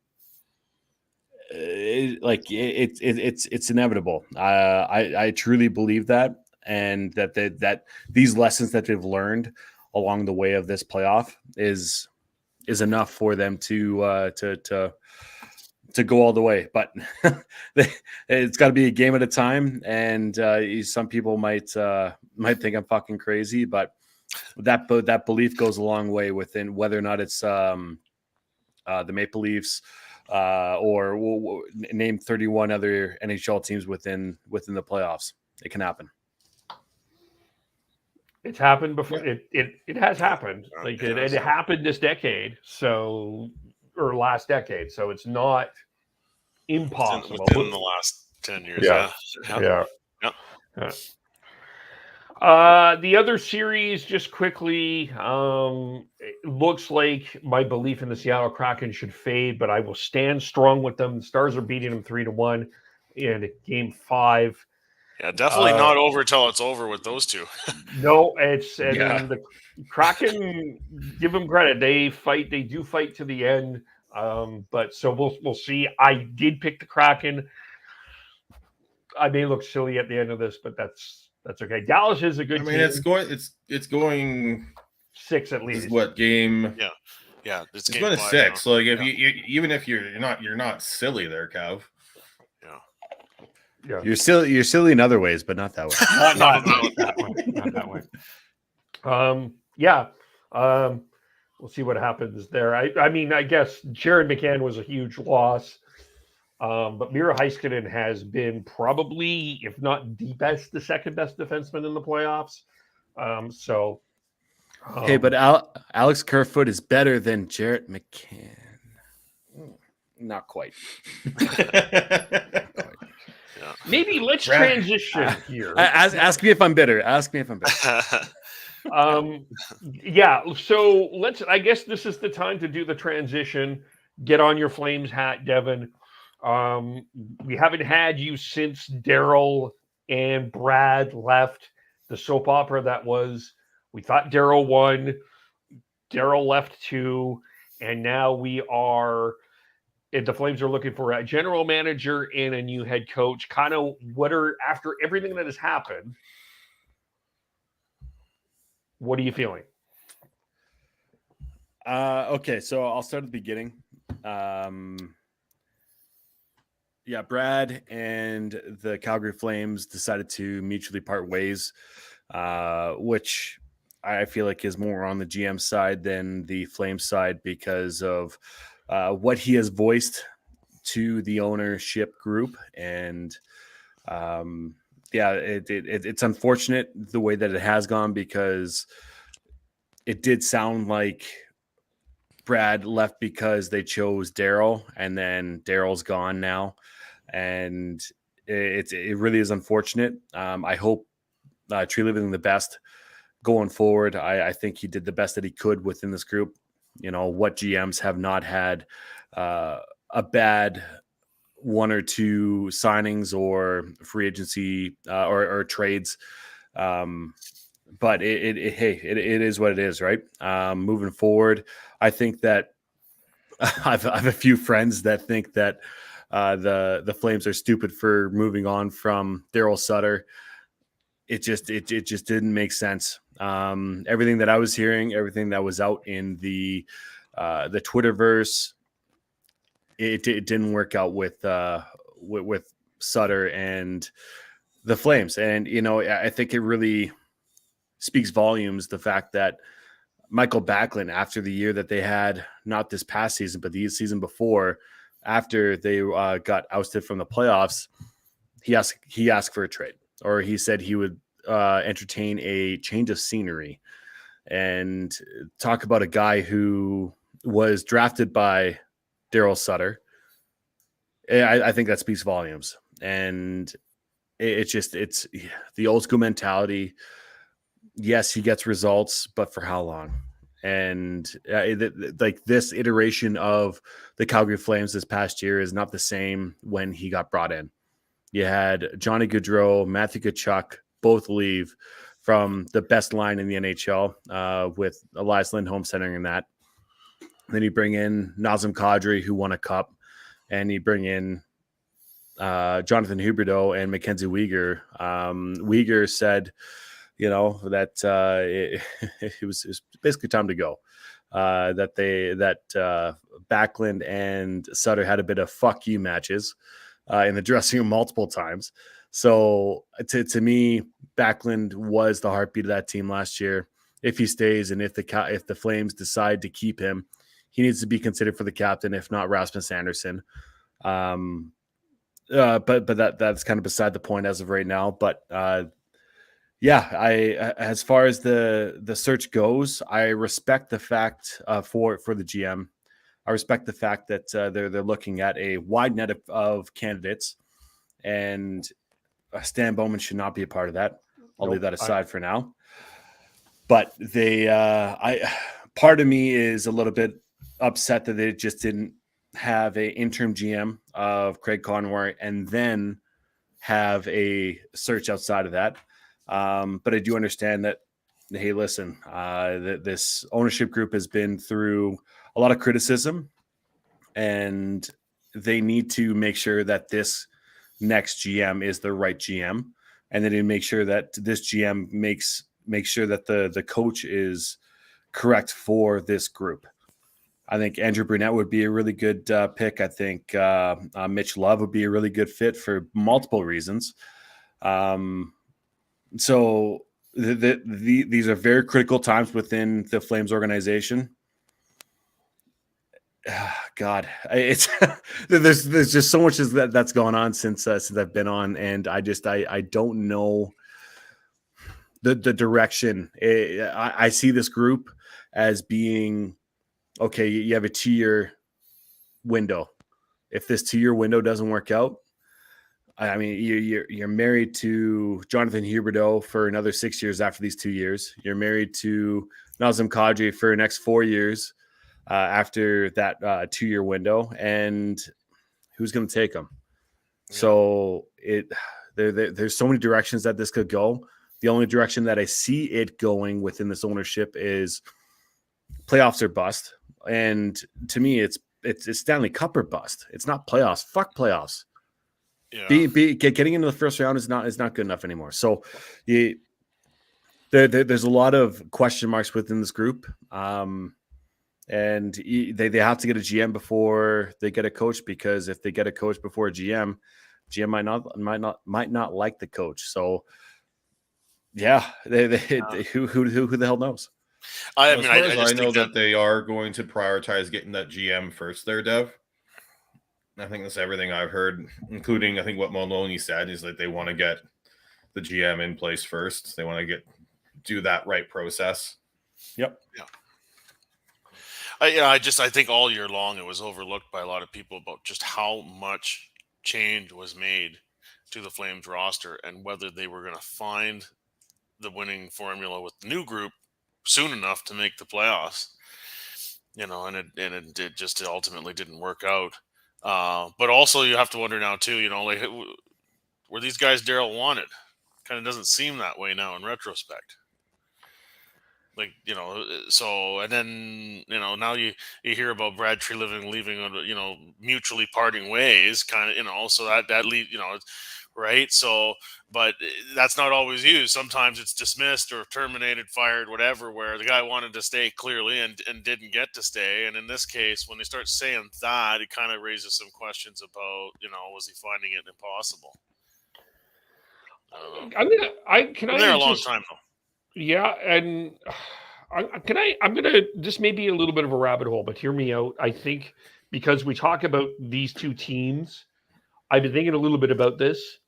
It's inevitable. I truly believe that, and that these lessons that they've learned along the way of this playoff is enough for them to go all the way. But it's got to be a game at a time, and some people might think I'm fucking crazy, but that belief goes a long way within whether or not it's the Maple Leafs or name 31 other NHL teams within the playoffs. It can happen. It's happened before. It has happened. Like it happened this decade, or last decade. So it's not impossible within the last 10 years. Yeah. The other series, just quickly, it looks like my belief in the Seattle Kraken should fade, but I will stand strong with them. The Stars are beating them 3-1 in Game 5. Yeah, definitely not over till it's over with those two. No, the Kraken, give them credit. They fight. They do fight to the end. But so we'll see. I did pick the Kraken. I may look silly at the end of this, but that's okay. Dallas is a good team. It's going 6 at least. This is what game? Yeah. It's going to 6. Now. Like if you even if you're not silly there, Kev. Yeah. You're silly in other ways, but not that way. not that way. We'll see what happens there. I guess Jared McCann was a huge loss. But Miro Heiskanen has been probably, if not the second best defenseman in the playoffs. Hey, but Alex Kerfoot is better than Jared McCann. Not quite. Maybe let's transition here. Ask me if I'm bitter. So I guess this is the time to do the transition. Get on your Flames hat, Devin. We haven't had you since Daryl and Brad left the soap opera that was. We thought Daryl won. Daryl left too. And now the Flames are looking for a general manager and a new head coach. Kind of after everything that has happened, what are you feeling? Okay, so I'll start at the beginning. Brad and the Calgary Flames decided to mutually part ways, which I feel like is more on the GM side than the Flames side because of what he has voiced to the ownership group. And it's unfortunate the way that it has gone because it did sound like Brad left because they chose Daryl, and then Daryl's gone now. And it really is unfortunate. I hope Tree Living the best going forward. I think he did the best that he could within this group. You know, what GMs have not had a bad one or two signings or free agency or trades. But it is what it is, right? Moving forward, I think that I have a few friends that think that the Flames are stupid for moving on from Daryl Sutter. It just didn't make sense. Everything that I was hearing, everything that was out in the Twitterverse, it didn't work out with Sutter and the Flames. And I think it really speaks volumes the fact that Michael Backlund, after the year that they had, not this past season, but the season before, after they got ousted from the playoffs, he asked for a trade, or he said he would entertain a change of scenery. And talk about a guy who was drafted by Daryl Sutter. I think that speaks volumes. And it's the old school mentality. Yes, he gets results, but for how long? And like this iteration of the Calgary Flames this past year is not the same when he got brought in. You had Johnny Gaudreau, Matthew Tkachuk both leave from the best line in the NHL with Elias Lindholm centering in that. Then you bring in Nazem Kadri, who won a cup, and you bring in Jonathan Huberdeau and Mackenzie Weegar. Weegar said, that it was basically time to go. That Backlund and Sutter had a bit of fuck you matches in the dressing room multiple times. So to me, Backlund was the heartbeat of that team last year. If he stays and if the Flames decide to keep him, he needs to be considered for the captain, if not Rasmus Anderson. But that's kind of beside the point as of right now. But as far as the search goes, I respect the fact for the GM. I respect the fact that they're looking at a wide net of candidates, and Stan Bowman should not be a part of that. I'll leave that aside for now. But part of me is a little bit upset that they just didn't have a interim GM of Craig Conroy and then have a search outside of that. But I do understand that, hey, listen, this ownership group has been through a lot of criticism, and they need to make sure that this next GM is the right GM, and they need to make sure that this GM makes sure that the coach is correct for this group. I think Andrew Brunette would be a really good pick. I think Mitch Love would be a really good fit for multiple reasons. So these are very critical times within the Flames organization. God, it's there's just so much that's going on since I've been on, and I don't know the direction. I see this group as being okay. You have a 2-year window. If this 2-year window doesn't work out, I mean, you're married to Jonathan Huberdeau for another 6 years after these 2 years. You're married to Nazem Kadri for the next 4 years after that 2-year window, and who's going to take them? Yeah. So there's so many directions that this could go. The only direction that I see it going within this ownership is playoffs or bust, and to me, it's Stanley Cup or bust. It's not playoffs. Fuck playoffs. Yeah. Getting into the first round is not good enough anymore. So there's a lot of question marks within this group, and they have to get a GM before they get a coach, because if they get a coach before a GM might not like the coach. So who the hell knows? I know that they are going to prioritize getting that GM first there, Dev. I think that's everything I've heard, including I think what Maloney said is that they want to get the GM in place first. They want to do that right process. Yep. Yeah. I think all year long it was overlooked by a lot of people about just how much change was made to the Flames roster and whether they were going to find the winning formula with the new group soon enough to make the playoffs. And it just ultimately didn't work out. But also you have to wonder now too, like were these guys Daryl wanted? Kind of doesn't seem that way now in retrospect. Like, so, and then, now you hear about Brad Treliving leaving, mutually parting ways kind of, so that lead, right. So, but that's not always used. Sometimes it's dismissed or terminated, fired, whatever, where the guy wanted to stay clearly and didn't get to stay. And in this case, when they start saying that, it kind of raises some questions about, was he finding it impossible? Can I there a long time though. Yeah, and I'm gonna, this may be a little bit of a rabbit hole, but hear me out. I think because we talk about these two teams, I've been thinking a little bit about this.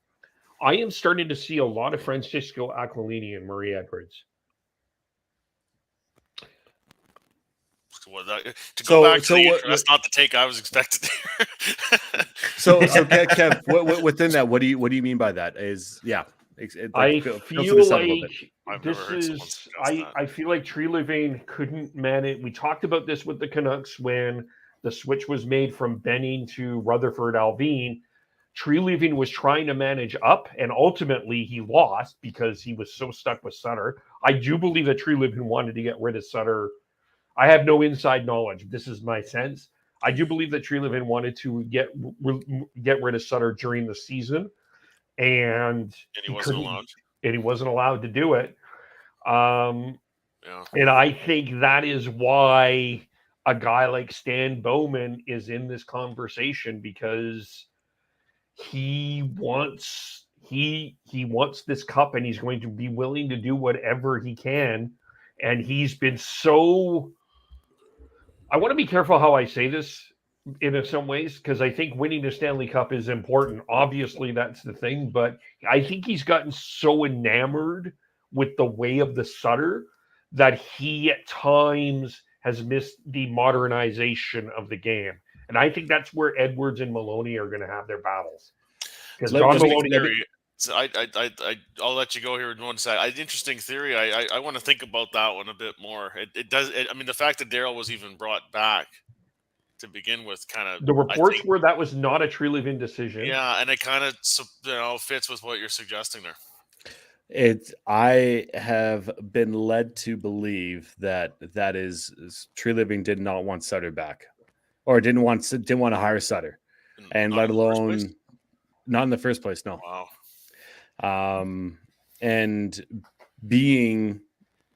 I am starting to see a lot of Francisco Aquilini and Murray Edwards. That's not the take I was expecting. so Kev, within that, what do you mean by that? I feel like Treliving couldn't manage. We talked about this with the Canucks when the switch was made from Benning to Rutherford Alvin. Treliving was trying to manage up, and ultimately he lost because he was so stuck with Sutter. I do believe that Treliving wanted to get rid of Sutter. I have no inside knowledge. This is my sense. I do believe that Treliving wanted to get rid of Sutter during the season, and he wasn't allowed. And he wasn't allowed to do it. Yeah. And I think that is why a guy like Stan Bowman is in this conversation, because he wants this cup, and he's going to be willing to do whatever he can. And he's been so, I want to be careful how I say this in some ways, because I think winning the Stanley Cup is important. Obviously, that's the thing, but I think he's gotten so enamored with the way of the Sutter that he at times has missed the modernization of the game. And I think that's where Edwards and Maloney are going to have their battles. Because Don Maloney, so I'll let you go here in 1 second. Interesting theory. I want to think about that one a bit more. It does. I mean, the fact that Daryl was even brought back to begin with, kind of the reports were that was not a Treliving decision. Yeah, and it kind of fits with what you're suggesting there. I have been led to believe that is Treliving did not want Sutter back, or didn't want to hire Sutter, and let alone not in the first place. No. Wow. And being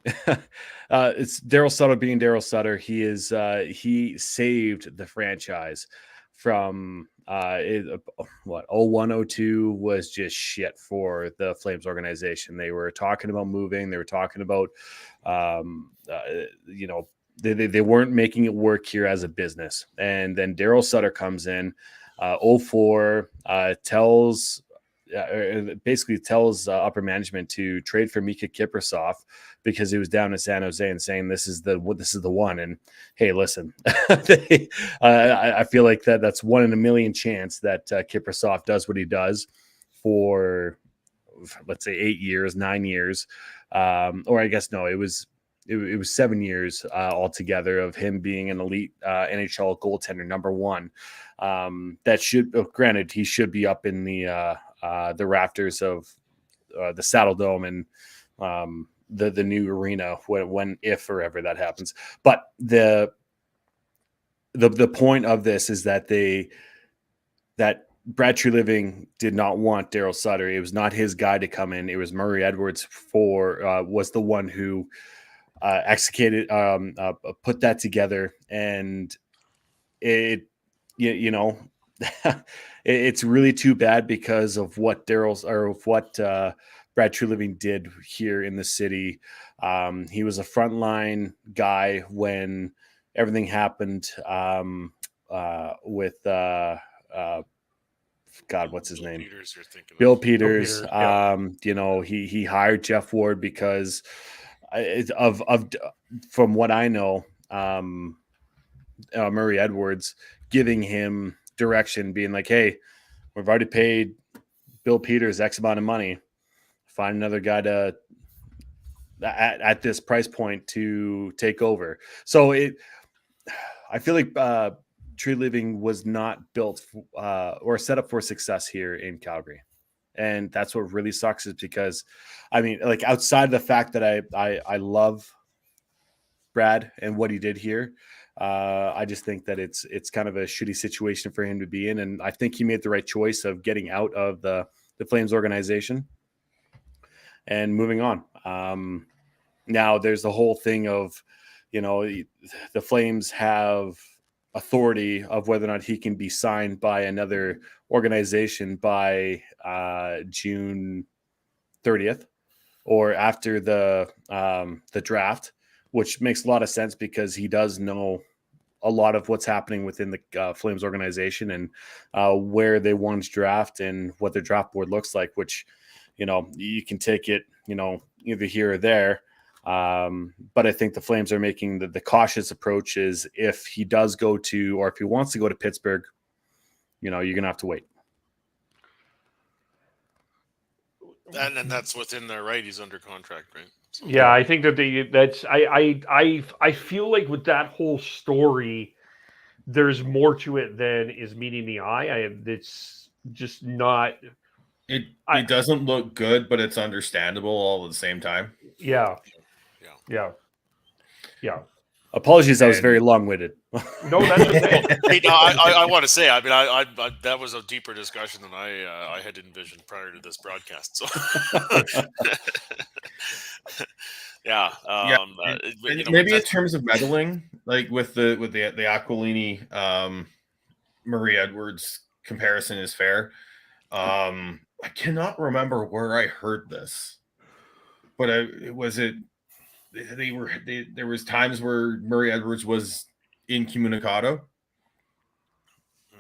it's Daryl Sutter being Daryl Sutter. He saved the franchise from 01-02 was just shit for the Flames organization. They were talking about moving. They were talking about they weren't making it work here as a business. And then Daryl Sutter comes in 04, basically tells upper management to trade for Mika Kiprasov because he was down in San Jose, and saying this is the one. And hey, listen, I feel like that's 1 in a million chance that Kiprasov does what he does for, let's say, 8 years, 9 years, or I guess no, it was 7 years altogether of him being an elite NHL goaltender, number one. That should, granted, he should be up in the rafters of the Saddle Dome and the new arena if or ever that happens. But the point of this is that Brad Treliving did not want Daryl Sutter. It was not his guy to come in. It was Murray Edwards was the one who executed, put that together, and it it's really too bad because of what Brad Treliving did here in the city. He was a frontline guy when everything happened with God, what's his name? Peters, Bill Peters. Yeah. He hired Jeff Ward because from what I know, Murray Edwards giving him direction, being like, hey, we've already paid Bill Peters X amount of money. Find another guy at this price point to take over. So I feel like Treliving was not built or set up for success here in Calgary. And that's what really sucks, is because, I mean, like, outside of the fact that I love Brad and what he did here, I just think that it's kind of a shitty situation for him to be in. And I think he made the right choice of getting out of the Flames organization and moving on. Now there's the whole thing of, the Flames have authority of whether or not he can be signed by another organization by June 30th or after the draft, which makes a lot of sense because he does know a lot of what's happening within the Flames organization and where they want to draft and what their draft board looks like, which, you can take it, either here or there. But I think the Flames are making the cautious approach is if he does go to, or if he wants to go to Pittsburgh, you're going to have to wait. And then that's within their right. He's under contract, right? So. Yeah, I think that I feel like with that whole story, there's more to it than is meeting the eye. It's just not. It doesn't look good, but it's understandable all at the same time. Yeah. Apologies, I was very long-winded. No, that's okay. I want to say, I mean, I that was a deeper discussion than I had envisioned prior to this broadcast. So, yeah, maybe in terms of meddling, like with the Aquilini, Marie Edwards comparison is fair. I cannot remember where I heard this, but there was times where Murray Edwards was incommunicado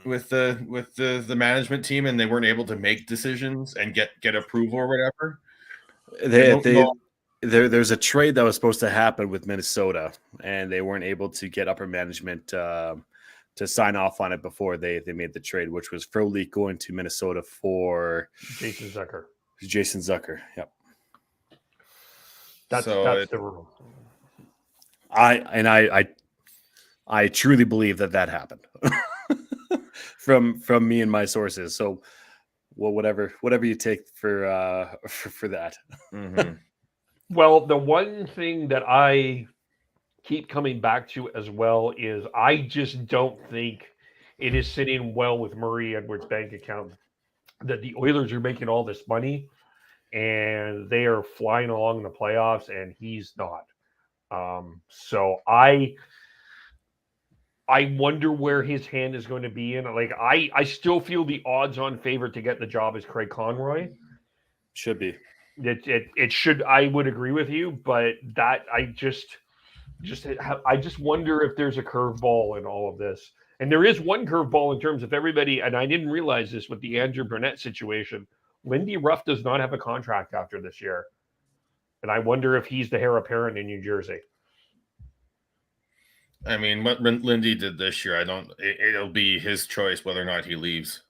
with the management team, and they weren't able to make decisions and get approval or whatever. There's a trade that was supposed to happen with Minnesota, and they weren't able to get upper management to sign off on it before they made the trade, which was Frolik going to Minnesota for Jason Zucker. Yep. That's the rule. I truly believe that happened from me and my sources. So, well, whatever you take for that. Mm-hmm. Well, the one thing that I keep coming back to as well is I just don't think it is sitting well with Murray Edwards' bank account that the Oilers are making all this money and they are flying along in the playoffs and he's not. So I wonder where his hand is going to be in. Like I still feel the odds-on favorite to get the job is Craig Conroy. Should be. It should. I would agree with you, but that I just wonder if there's a curveball in all of this. And there is one curveball in terms of everybody, and I didn't realize this with the Andrew Burnett situation. Lindy Ruff does not have a contract after this year. And I wonder if he's the heir apparent in New Jersey. I mean, what Lindy did this year, it'll be his choice whether or not he leaves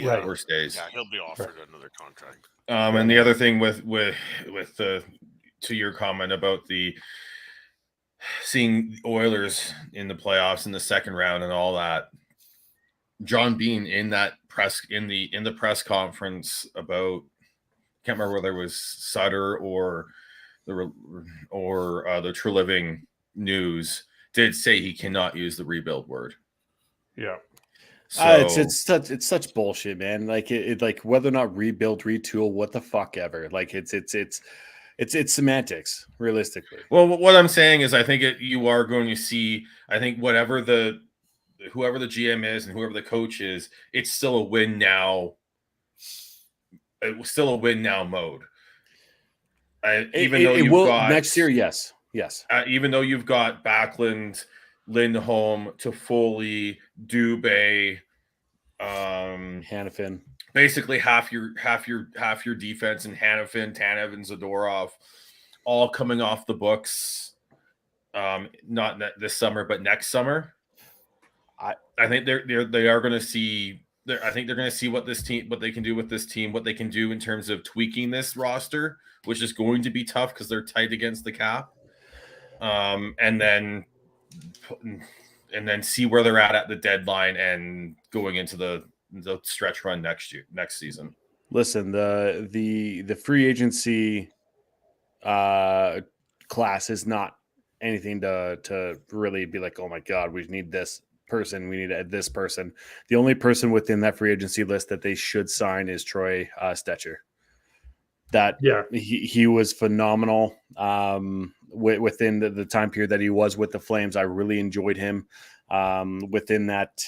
or stays. Yeah, he'll be offered another contract. And the other thing with the, to your comment about the seeing Oilers in the playoffs in the second round and all that, John Bean in that press in the press conference about, can't remember whether it was Sutter or the True Living News, did say he cannot use the rebuild word. Yeah. So, it's such bullshit, man. Like it like whether or not rebuild, retool, what the fuck ever. Like it's semantics, realistically. Well, what I'm saying is, I think you are going to see. I think whoever the GM is and whoever the coach is, it's still a win now. It was still a win now mode. Even though you've got next year, yes. Even though you've got Backlund, Lindholm, Toffoli, Dubé, Hanifin, basically half your defense, and Hanifin, Tanev, and Zadorov, all coming off the books. Not this summer, but next summer. I think they are going to see. I think they're going to see what they can do with this team, what they can do in terms of tweaking this roster, which is going to be tough because they're tight against the cap. And then see where they're at the deadline and going into the stretch run next season. Listen, the free agency class is not anything to really be like, oh my God, we need this person, we need this person. The only person within that free agency list that they should sign is Troy Stetcher. He was phenomenal within the time period that he was with the Flames. I really enjoyed him within that,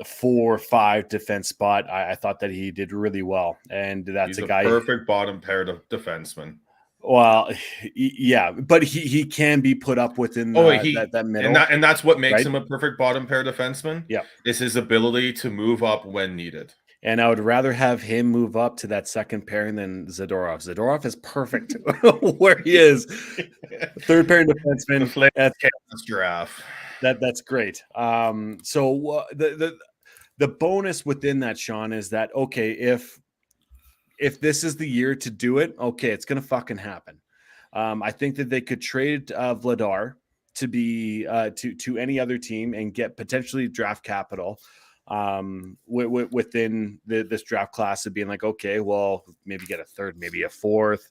4 or 5 defense spot. I thought that he did really well, and that's He's a guy, perfect bottom pair of defenseman. Well, yeah, but he can be put up within that middle, and that's what makes him a perfect bottom pair defenseman. Yeah, is his ability to move up when needed. And I would rather have him move up to that second pairing than Zadorov. Zadorov is perfect where he is. Third pairing defenseman. That's giraffe. That's great. So the bonus within that, Sean, is that okay, if this is the year to do it, okay, it's gonna fucking happen. I think that they could trade Vladar to be to any other team and get potentially draft capital. within this draft class of being like, okay, well, maybe get a third, maybe a fourth,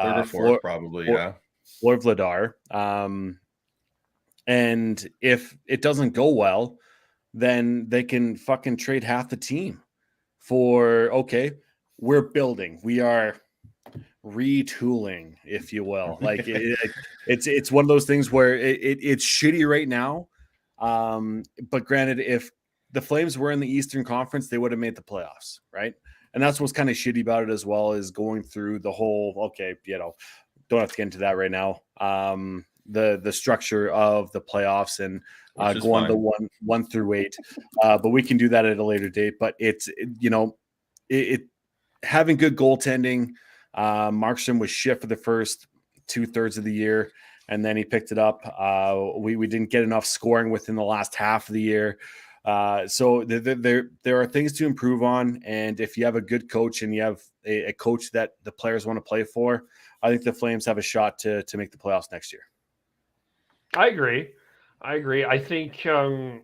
third or fourth, probably, yeah. Or Vladar. And if it doesn't go well, then they can fucking trade half the team for, okay, we're building. We are retooling, if you will. Like it's one of those things where it's shitty right now. But granted, if the Flames were in the Eastern Conference, they would have made the playoffs, right? And that's what's kind of shitty about it as well, is going through the whole, okay, don't have to get into that right now. The structure of the playoffs and go on the 1 through 8. But we can do that at a later date. But it's, having good goaltending. Markstrom was shit for the first 2/3 of the year, and then he picked it up. We didn't get enough scoring within the last half of the year. So there are things to improve on. And if you have a good coach and you have a coach that the players want to play for, I think the Flames have a shot to make the playoffs next year. I agree. I think, the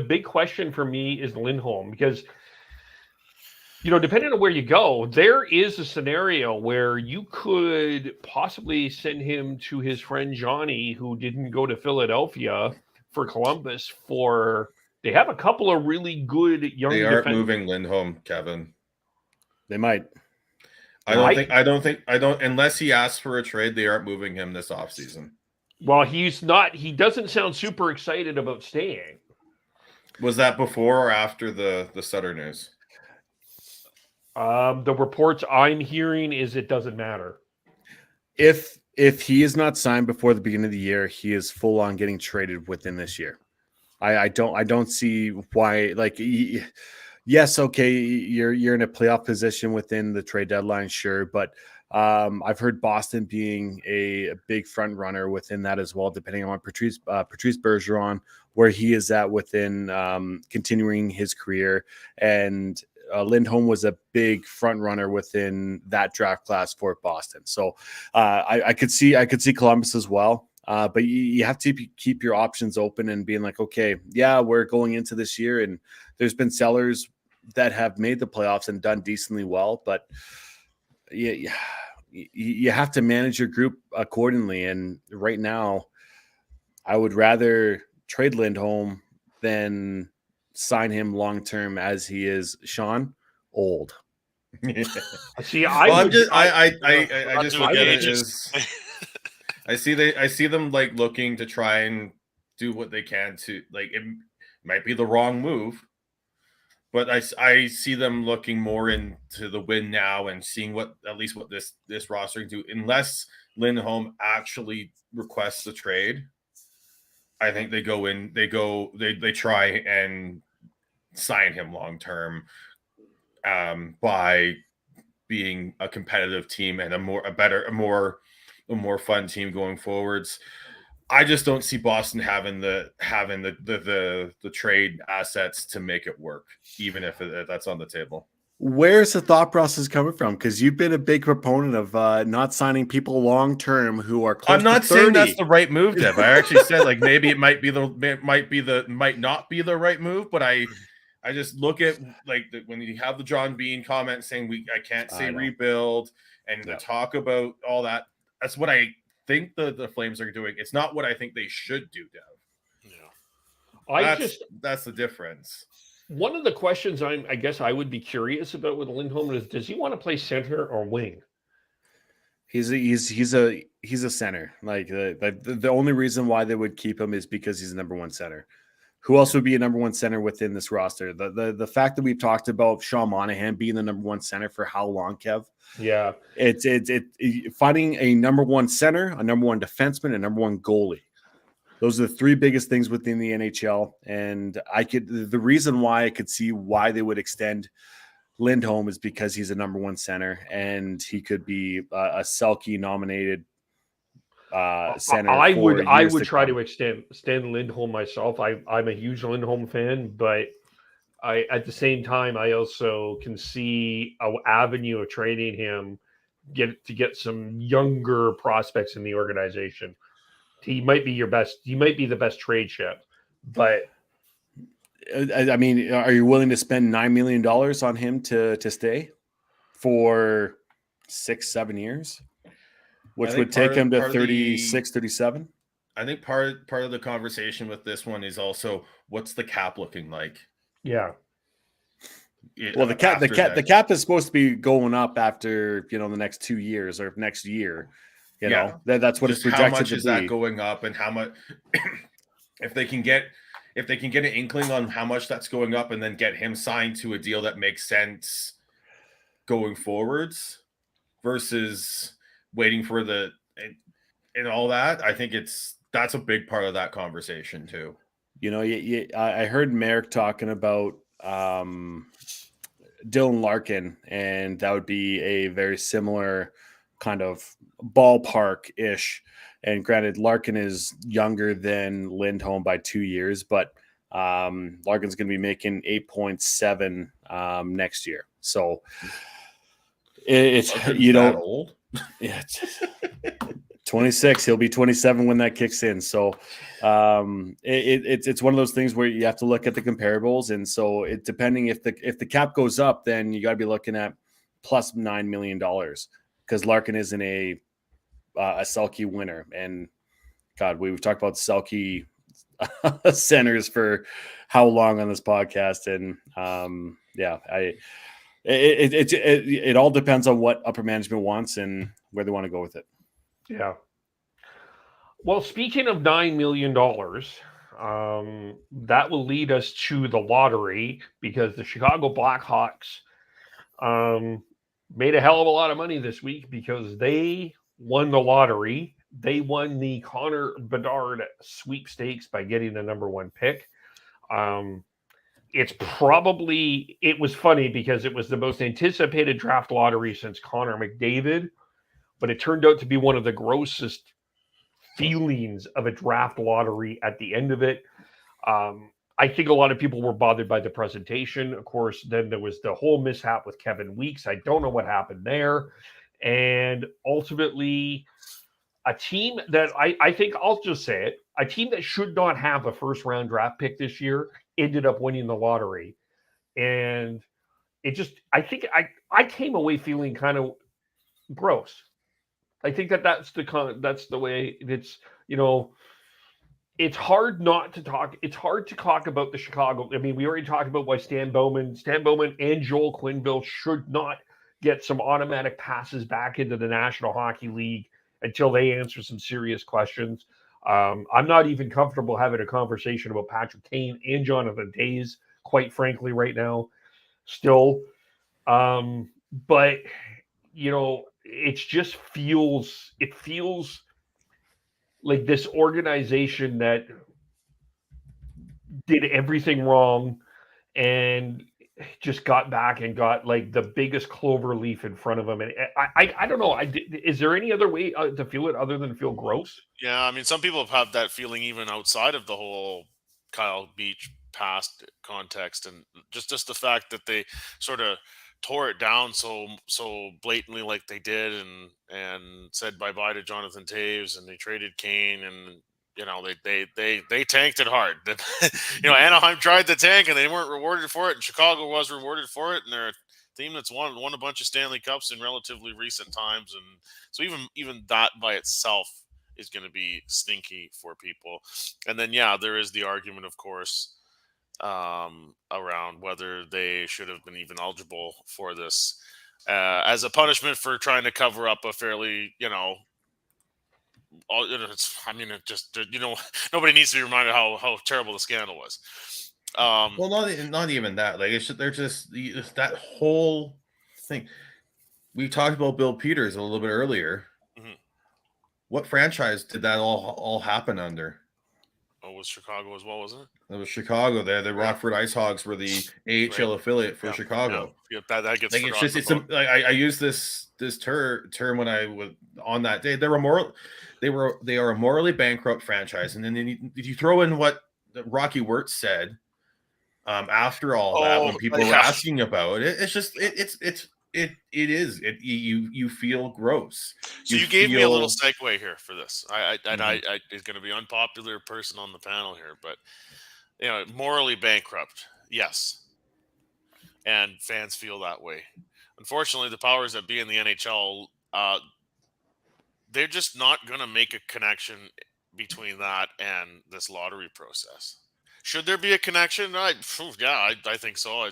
big question for me is Lindholm, because, depending on where you go, there is a scenario where you could possibly send him to his friend Johnny, who didn't go to Philadelphia, for Columbus. They have a couple of really good young. They aren't moving Lindholm, Kevin. They might. I don't think unless he asks for a trade, they aren't moving him this offseason. Well, he's not. He doesn't sound super excited about staying. Was that before or after the Sutter news? The reports I'm hearing is it doesn't matter. If he is not signed before the beginning of the year, he is full on getting traded within this year. I don't see why. Like, yes, okay, you're in a playoff position within the trade deadline, sure, but I've heard Boston being a big front runner within that as well, depending on Patrice Bergeron, where he is at within continuing his career. And Lindholm was a big front runner within that draft class for Boston. So I could see Columbus as well. But you have to keep your options open and being like, okay, yeah, we're going into this year, and there's been sellers that have made the playoffs and done decently well, but you have to manage your group accordingly. And right now, I would rather trade Lindholm than sign him long-term, as he is, Sean, old. See, I see them like looking to try and do what they can to, like, it might be the wrong move, but I see them looking more into the win now and seeing what this roster can do. Unless Lindholm actually requests a trade, I think they try and sign him long term by being a competitive team and a more fun team going forwards. I just don't see Boston having the trade assets to make it work, even if that's on the table. Where's the thought process coming from? Because you've been a big proponent of not signing people long term who are close. I'm not to 30. Saying that's the right move, Dev. I actually said, like, maybe it might not be the right move, but I just look at, like, when you have the John Bean comment saying I can't say rebuild and the talk about all that. That's what I think the Flames are doing. It's not what I think they should do, Dev. Yeah. That's the difference. One of the questions I guess I would be curious about with Lindholm is, does he want to play center or wing? He's a center. Like, the only reason why they would keep him is because he's a number one center. Who else would be a number one center within this roster? The fact that we've talked about Sean Monahan being the number one center for how long, Kev? Yeah. It's finding a number one center, a number one defenseman, a number one goalie. Those are the three biggest things within the NHL. And the reason why I could see why they would extend Lindholm is because he's a number one center and he could be a Selke nominated center. I would try to extend Lindholm myself. I'm a huge Lindholm fan, but at the same time, I also can see an avenue of trading him to get some younger prospects in the organization. He might be the best trade chip, but I mean, are you willing to spend $9 million on him to stay for 6-7 years, which would take him to 36, 37? I think part of the conversation with this one is also what's the cap looking like? Yeah. Well, the cap is supposed to be going up after the next 2 years or next year. That's what it's projected how much to is be. that going up, and how much if they can get an inkling on how much that's going up, and then get him signed to a deal that makes sense going forwards versus waiting for and all that. I think that's a big part of that conversation too. I heard Merrick talking about Dylan Larkin, and that would be a very similar kind of ballpark-ish. And granted, Larkin is younger than Lindholm by 2 years, but Larkin's going to be making 8.7 next year. So it's that old. Yeah, 26. He'll be 27 when that kicks in. So it's one of those things where you have to look at the comparables, and so depending if the cap goes up, then you got to be looking at plus $9 million because Larkin isn't a Selke winner. And God, we've talked about Selke centers for how long on this podcast, and it all depends on what upper management wants and where they want to go with it. Yeah. Well, speaking of $9 million, that will lead us to the lottery because the Chicago Blackhawks made a hell of a lot of money this week because they won the lottery. They won the Connor Bedard sweepstakes by getting the number 1 pick. It was funny because it was the most anticipated draft lottery since Connor McDavid, but it turned out to be one of the grossest feelings of a draft lottery at the end of it. I think a lot of people were bothered by the presentation. Of course, then there was the whole mishap with Kevin Weeks. I don't know what happened there. And ultimately, a team that I think I'll just say it, a team that should not have a first-round draft pick this year ended up winning the lottery. And I think I came away feeling kind of gross. I think that's the way it's, it's hard not to talk. It's hard to talk about the Chicago. I mean, we already talked about why Stan Bowman and Joel Quenneville should not get some automatic passes back into the National Hockey League until they answer some serious questions. I'm not even comfortable having a conversation about Patrick Kane and Jonathan Toews, quite frankly, right now, still. But, it feels like this organization that did everything wrong and just got back and got like the biggest clover leaf in front of them. And I don't know. Is there any other way to feel it other than feel gross? Yeah, I mean, some people have had that feeling even outside of the whole Kyle Beach past context, and just the fact that they sort of tore it down so blatantly like they did, and said bye-bye to Jonathan Toews, and they traded Kane, and they tanked it hard. Anaheim tried the tank and they weren't rewarded for it, and Chicago was rewarded for it, and they're a team that's won a bunch of Stanley Cups in relatively recent times, and so even that by itself is going to be stinky for people. And then there is the argument, of course, around whether they should have been even eligible for this as a punishment for trying to cover up a fairly, nobody needs to be reminded how terrible the scandal was. Well, not even that. Like they're just that whole thing. We talked about Bill Peters a little bit earlier. Mm-hmm. What franchise did that all happen under? Oh, it was Chicago as well, wasn't it? It was Chicago. The Rockford Ice Hogs were the AHL affiliate for Chicago. Yeah, that gets like it's I use this term when I was on that day. They are a morally bankrupt franchise, and then you throw in what Rocky Wirtz said after all that when people were asking about it. It's just you feel gross. So you gave me a little segue here for this. I is going to be unpopular person on the panel here, but morally bankrupt. Yes. And fans feel that way. Unfortunately, the powers that be in the NHL, they're just not going to make a connection between that and this lottery process. Should there be a connection? I think so. A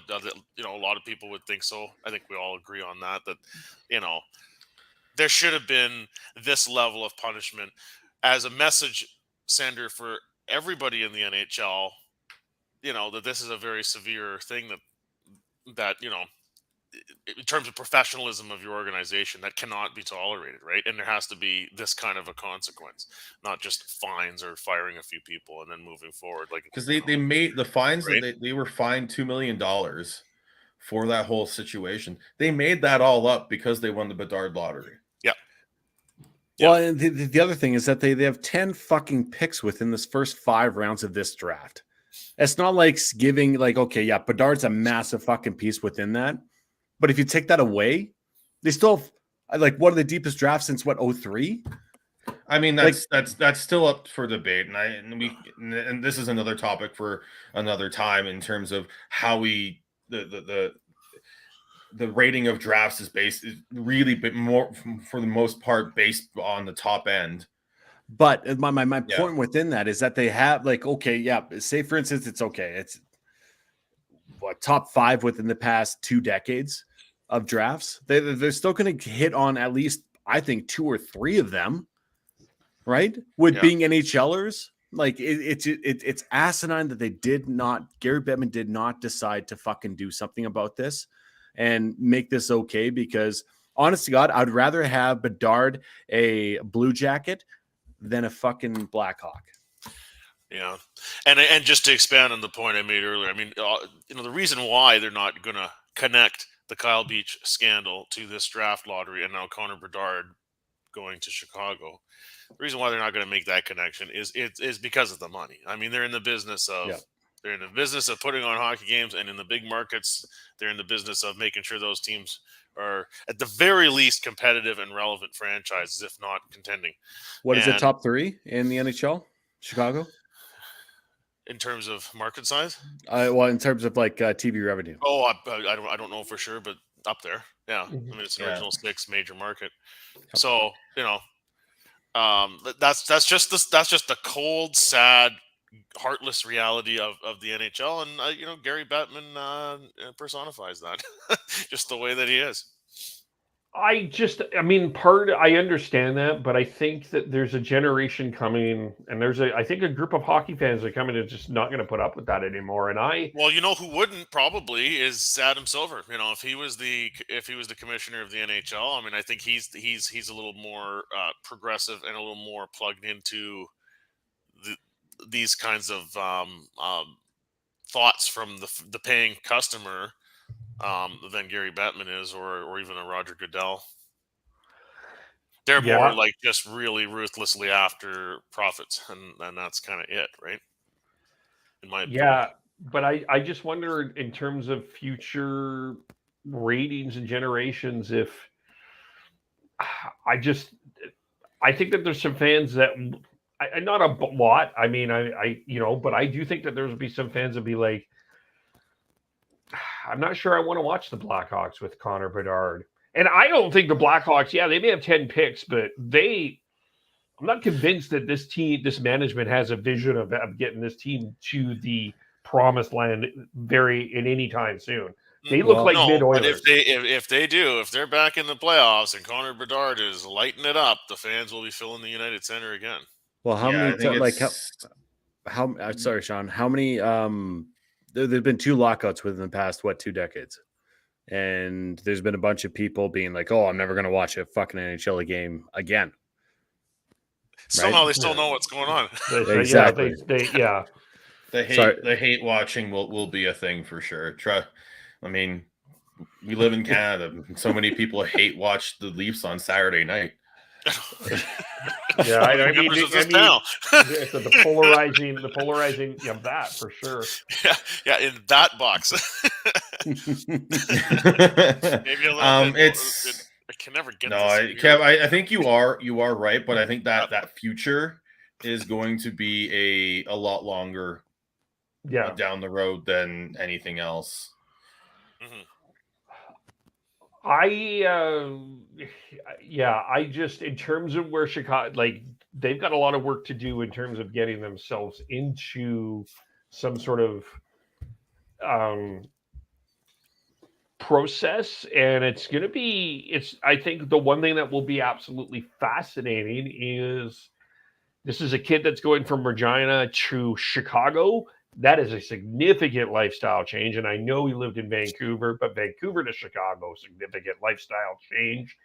lot of people would think so. I think we all agree on that. There should have been this level of punishment as a message sender for everybody in the NHL. That this is a very severe thing that in terms of professionalism of your organization, that cannot be tolerated, right? And there has to be this kind of a consequence, not just fines or firing a few people and then moving forward. Because they made the fines, right? that they were fined $2 million for that whole situation. They made that all up because they won the Bedard lottery. Yeah. Well, and the other thing is that they have 10 fucking picks within this first 5 rounds of this draft. It's not like giving Bedard's a massive fucking piece within that. But if you take that away, they still have, one of the deepest drafts since 03? I mean, that's still up for debate, and this is another topic for another time in terms of how the rating of drafts is really bit more, for the most part, based on the top end. But my point within that is that they have say for instance, it's top 5 within the past 2 decades of drafts. They're still going to hit on at least, I think, 2 or 3 of them, right? With being NHLers, it's asinine that Gary Bettman did not decide to fucking do something about this and make this okay, because honest to God, I'd rather have Bedard a Blue Jacket than a fucking Blackhawk. Yeah. And just to expand on the point I made earlier, I mean, the reason why they're not going to connect the Kyle Beach scandal to this draft lottery and now Connor Bedard going to Chicago, the reason why they're not going to make that connection is because of the money. I mean, they're in the business of putting on hockey games, and in the big markets, they're in the business of making sure those teams are at the very least competitive and relevant franchises, if not contending. What is it, top 3 in the NHL? Chicago? In terms of market size? In terms of TV revenue. Oh, I don't know for sure, but up there. Yeah. I mean, it's an original 6 major market. So, that's just the cold, sad, heartless reality of the NHL. And, Gary Bettman personifies that just the way that he is. I understand that, but I think that there's a generation coming, and I think a group of hockey fans are coming to just not going to put up with that anymore. And well, who wouldn't probably is Adam Silver. If he was the commissioner of the NHL, I mean, I think he's a little more progressive and a little more plugged into these kinds of thoughts from the paying customer than Gary Bettman is, or even a Roger Goodell. They're more just really ruthlessly after profits, and that's kind of it, right? In my opinion. Yeah, but I just wonder in terms of future ratings and generations, I think that there's some fans that not a lot. I mean, but I do think that there'll be some fans that be like, I'm not sure I want to watch the Blackhawks with Connor Bedard. And I don't think the Blackhawks, they may have 10 picks, but I'm not convinced that this management has a vision of getting this team to the promised land in any time soon. They look like mid-Oilers. But if they're back in the playoffs and Connor Bedard is lighting it up, the fans will be filling the United Center again. Well, sorry, Sean, how many, there've been 2 lockouts within the past, 2 decades? And there's been a bunch of people being like, oh, I'm never going to watch a fucking NHL game again. Somehow they still know what's going on. Exactly. The hate watching will be a thing for sure. I mean, we live in Canada. So many people hate watch the Leafs on Saturday night. The polarizing of that for sure. Yeah, in that box. Maybe a little bit. I can never get. No, Kev, I think you are right, but I think that future is going to be a lot longer down the road than anything else. Mm-hmm. I just, in terms of where Chicago, like, they've got a lot of work to do in terms of getting themselves into some sort of process, and I think the one thing that will be absolutely fascinating is this is a kid that's going from Regina to Chicago. That is a significant lifestyle change. And I know he lived in Vancouver, but Vancouver to Chicago, significant lifestyle change.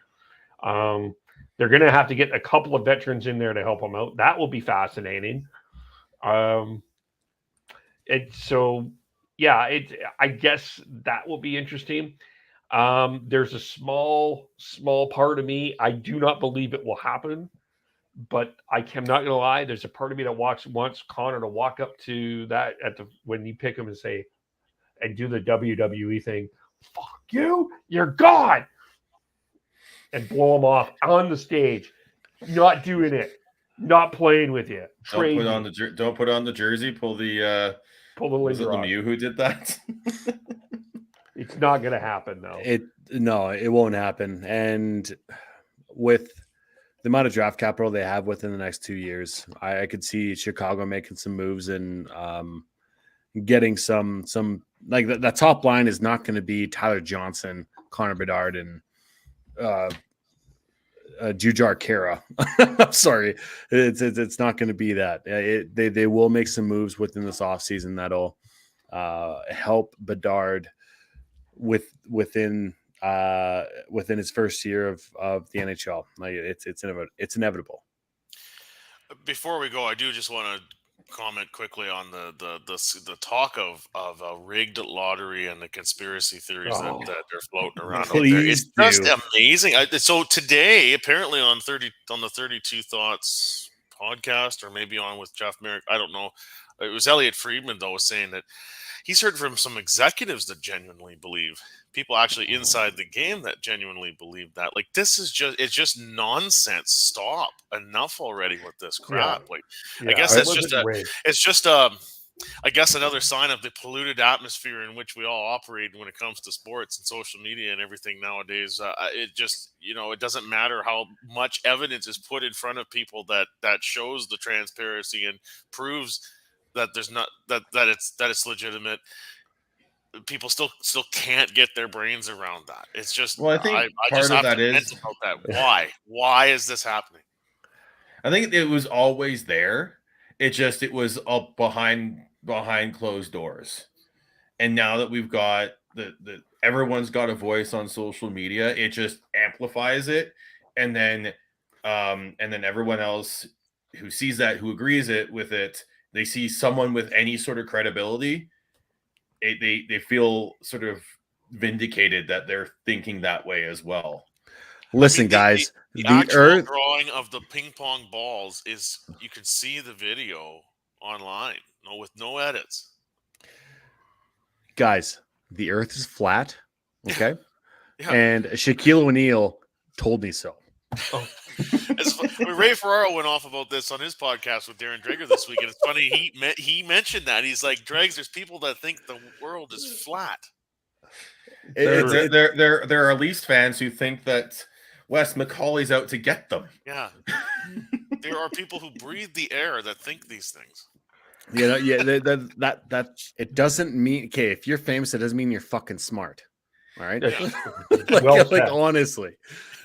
They're going to have to get a couple of veterans in there to help him out. That will be fascinating. I guess that will be interesting. There's a small part of me. I do not believe it will happen. But I'm not gonna lie. There's a part of me that wants Connor to walk up to that when you pick him and say, and do the WWE thing. Fuck you, you're gone, and blow him off on the stage. Not doing it. Not playing with you. Don't put on the jersey. Pull the was it Lemieux who did that? It's not gonna happen though. It won't happen. And with the amount of draft capital they have within the next 2 years, I could see Chicago making some moves and getting some like that top line is not going to be Tyler Johnson, Connor Bedard, and Jujhar Khaira. I'm sorry, it's not going to be that. They will make some moves within this offseason that'll help Bedard within his first year of the NHL. Like it's inevitable. Before we go, I do just want to comment quickly on the talk of a rigged lottery and the conspiracy theories that they're floating around out there. It's just amazing. So today, apparently on the 32 Thoughts podcast, or maybe on with Jeff Merrick, I don't know. It was Elliot Friedman though saying that he's heard from some executives that genuinely believe, people actually inside the game that genuinely believe that. Like, it's just nonsense. Stop. Enough already with this crap. I guess I guess another sign of the polluted atmosphere in which we all operate when it comes to sports and social media and everything nowadays. It just, it doesn't matter how much evidence is put in front of people that shows the transparency and proves that there's not that it's legitimate. People still can't get their brains around that. It's just, well, I think I part just of have that to is vent about that. Why is this happening? I think it was always there. It was all behind closed doors. And now that we've got the everyone's got a voice on social media, it just amplifies it. And then everyone else who sees that, who agrees with it, they see someone with any sort of credibility, they feel sort of vindicated that they're thinking that way as well. Listen, guys, the actual drawing of the ping pong balls is, you can see the video online, with no edits. Guys, the Earth is flat, okay? Yeah. And Shaquille O'Neal told me so. Ray Ferraro went off about this on his podcast with Darren Dreger this week, and it's funny, he mentioned that. He's like, Dregs, there's people that think the world is flat. There are Leafs fans who think that Wes McCauley's out to get them. Yeah. There are people who breathe the air that think these things. That it doesn't mean, okay, if you're famous, it doesn't mean you're fucking smart. All right. Yeah. Honestly.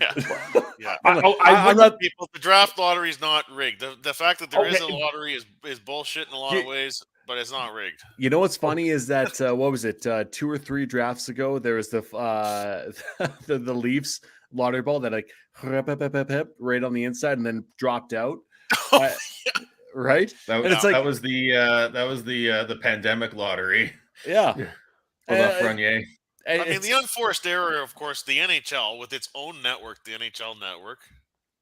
Yeah. I'm not people. The draft lottery is not rigged. The fact that there is a lottery is bullshit in a lot of ways, but it's not rigged. You know what's funny is that what was it? 2 or 3 drafts ago, there was the Leafs lottery ball that like right on the inside and then dropped out. Right? That was the pandemic lottery. Yeah. Lafreniere. I mean, the unforced error, of course, the NHL with its own network, the NHL network.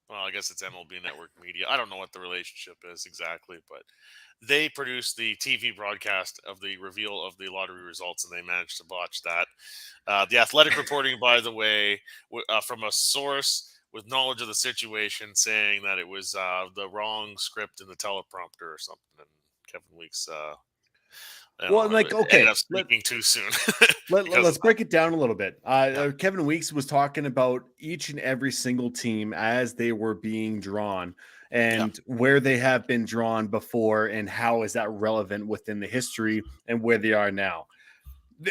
Well, I guess it's MLB Network Media. I don't know what the relationship is exactly, but they produced the TV broadcast of the reveal of the lottery results, and they managed to botch that. The Athletic reporting, by the way, from a source with knowledge of the situation, saying that it was the wrong script in the teleprompter or something. And Kevin Weeks, Well, like, okay, ended up speaking too soon. Let's break it down a little bit. Kevin Weeks was talking about each and every single team as they were being drawn and where they have been drawn before and how is that relevant within the history and where they are now.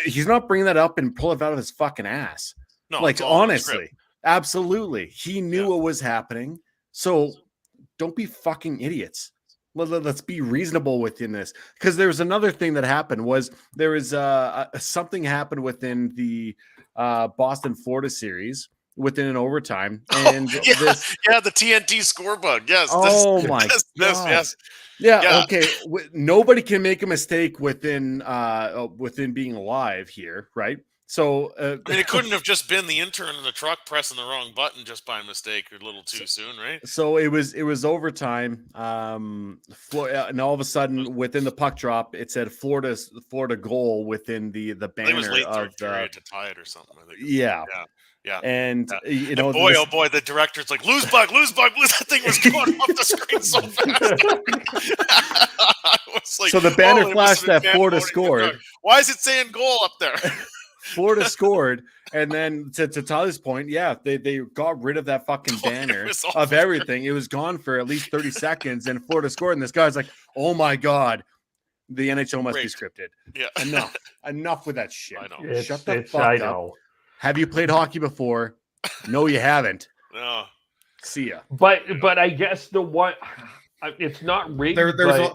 He's not bringing that up and pull it out of his fucking ass. No, like, honestly, absolutely. He knew what was happening. So don't be fucking idiots. Let's be reasonable within this, because there was another thing that happened. Was there was something happened within the Boston Florida series within an overtime, and the TNT score bug. Yes. Oh my god. Yes. Yeah. Okay. Nobody can make a mistake within being live here, right? So it couldn't have just been the intern in the truck pressing the wrong button just by mistake or a little too soon, right? So it was overtime, and all of a sudden within the puck drop, it said Florida goal within the banner. It was late of third period to tie it or something. I think. Yeah. And you know, oh boy, the director's like, lose bug. That thing was going off the screen so fast. So the banner flashed that Florida scored. Why is it saying goal up there? Florida scored, and then to Tyler's point, they got rid of that fucking banner of everything. It was gone for at least 30 seconds, and Florida scored, and this guy's like, oh my god, the NHL must be scripted. Yeah. Enough with that shit. I know. Shut the fuck up. Have you played hockey before? No, you haven't. No. See ya. But I guess the one, it's not rigged.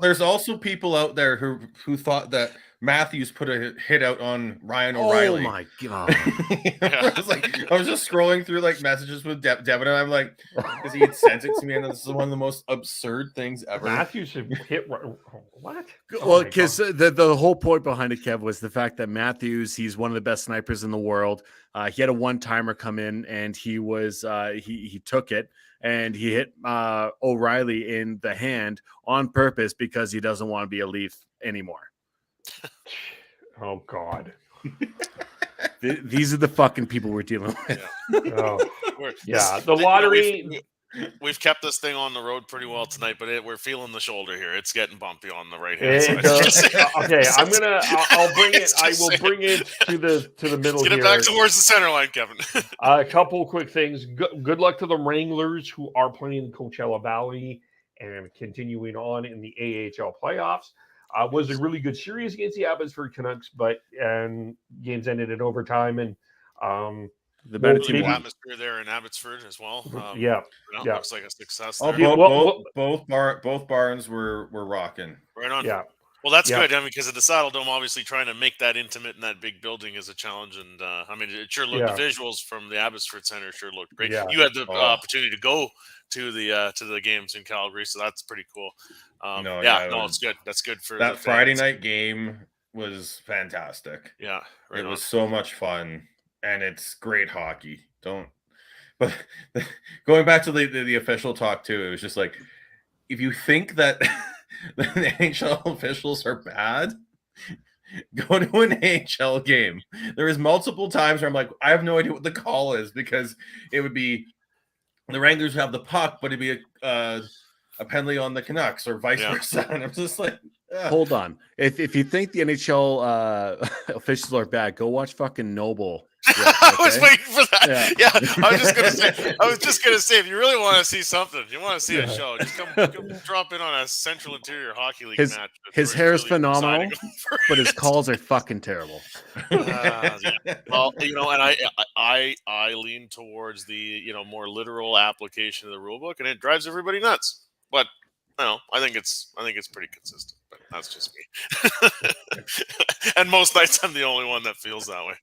There's also people out there who thought that Matthews put a hit out on Ryan O'Reilly. Oh my god! I was just scrolling through like messages with Devin, and I'm like, because he had sent it to me, and this is one of the most absurd things ever. Matthews hit what? Well, because the whole point behind it, Kev, was the fact that Matthews, he's one of the best snipers in the world. He had a one-timer come in, and he was he took it, and he hit O'Reilly in the hand on purpose because he doesn't want to be a Leaf anymore. Oh God! These are the fucking people we're dealing with. The lottery. We've kept this thing on the road pretty well tonight, but we're feeling the shoulder here. It's getting bumpy on the right hand side. Okay, I'll bring it. I will bring it to the middle. Let's get it back towards the center line, Kevin. A couple quick things. Good luck to the Wranglers who are playing Coachella Valley and continuing on in the AHL playoffs. Was a really good series against the Abbotsford Canucks, but games ended in overtime, and the better team atmosphere there in Abbotsford as well. Looks like a success. Both barns were rocking. Right on. Yeah. Well, that's good. I mean, because of the Saddle Dome, obviously trying to make that intimate in that big building is a challenge. And I mean, it sure looked. The visuals from the Abbotsford Center sure looked great. Yeah. You had the opportunity to go to the games in Calgary, so that's pretty cool. It's good. That's good for that Friday night game. Was fantastic. Yeah, it was so much fun, and it's great hockey. But going back to the official talk too, it was just like, if you think that the NHL officials are bad, go to an NHL game. There is multiple times where I'm like, I have no idea what the call is, because it would be the Wranglers would have the puck, but it'd be a penalty on the Canucks or vice versa. And I'm just like, hold on. If you think the NHL officials are bad, go watch fucking Noble. Yeah, okay? I was waiting for that. Yeah. I was just gonna say, if you really want to see something, if you want to see a show, just come drop in on a Central Interior Hockey League match. His hair is phenomenal, but his calls are fucking terrible. Well, and I lean towards the more literal application of the rule book, and it drives everybody nuts. But I think it's pretty consistent, but that's just me. And most nights I'm the only one that feels that way.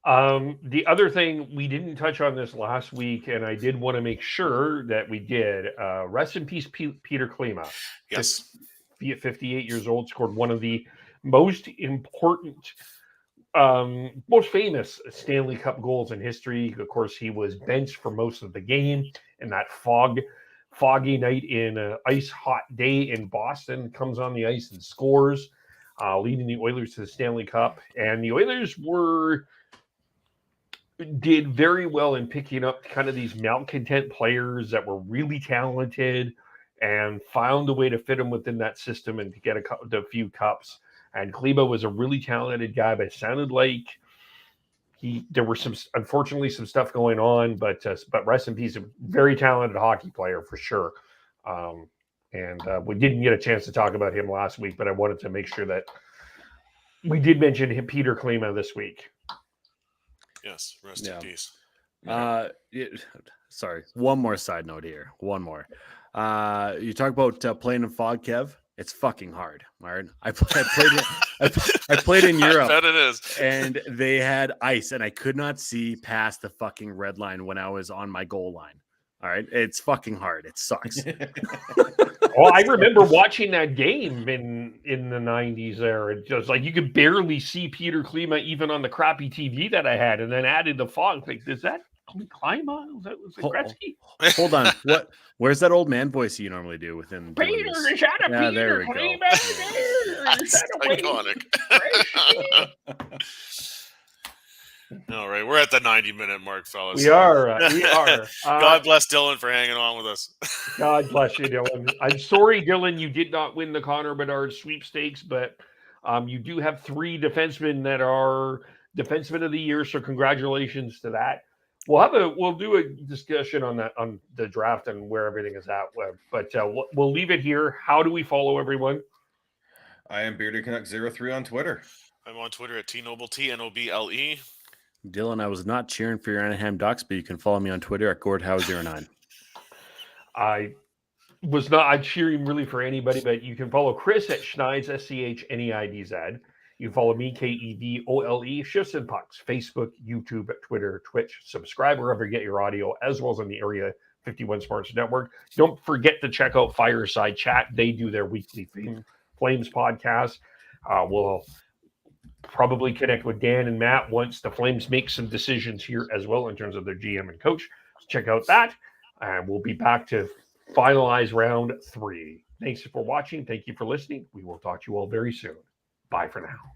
The other thing, we didn't touch on this last week, and I did want to make sure that we did. Rest in peace, Peter Klima. Yes. 58 years old, scored one of the most important, most famous Stanley Cup goals in history. Of course, he was benched for most of the game, and that foggy night in an ice hot day in Boston, comes on the ice and scores, leading the Oilers to the Stanley Cup. And the Oilers did very well in picking up kind of these malcontent players that were really talented and found a way to fit him within that system and to get a few cups. And Kleba was a really talented guy, but it sounded like there were unfortunately some stuff going on, but rest in peace, a very talented hockey player for sure. And we didn't get a chance to talk about him last week, but I wanted to make sure that we did mention him, Peter Klima, this week. Yes, rest in peace. Sorry, one more side note here. One more. You talk about playing in fog, Kev. It's fucking hard, Martin. I played in Europe. I bet it is. And they had ice, and I could not see past the fucking red line when I was on my goal line. All right, it's fucking hard. It sucks. Well, I remember watching that game in the 90s there. It just like you could barely see Peter Klima even on the crappy TV that I had, and then added the fog. Like, is that Klima? Was that Gretzky? Hold on. What? Where's that old man voice you normally do within? Peter, is that a Peter? There we go. That's iconic. All right, we're at the 90-minute mark, fellas. We are. God bless Dylan for hanging on with us. God bless you, Dylan. I'm sorry, Dylan, you did not win the Connor Bedard sweepstakes, but you do have 3 defensemen that are defensemen of the year, so congratulations to that. We'll do a discussion on the draft and where everything is at, but we'll leave it here. How do we follow everyone? I am Bearded Canuck 03 on Twitter. I'm on Twitter at TNoble, TNOBLE. Dylan, I was not cheering for your Anaheim Ducks, but you can follow me on Twitter at GordHowe09. I was not cheering really for anybody, but you can follow Chris at Schneidz, SCHNEIDZ. You can follow me, KEVOLE, Shifts and Pucks, Facebook, YouTube, Twitter, Twitch. Subscribe wherever you get your audio, as well as on the Area 51 Sports Network. Don't forget to check out Fireside Chat. They do their weekly Flames podcast. We'll probably connect with Dan and Matt once the Flames make some decisions here as well in terms of their GM and coach. So check out that, and we'll be back to finalize round 3. Thanks for watching. Thank you for listening. We will talk to you all very soon. Bye for now.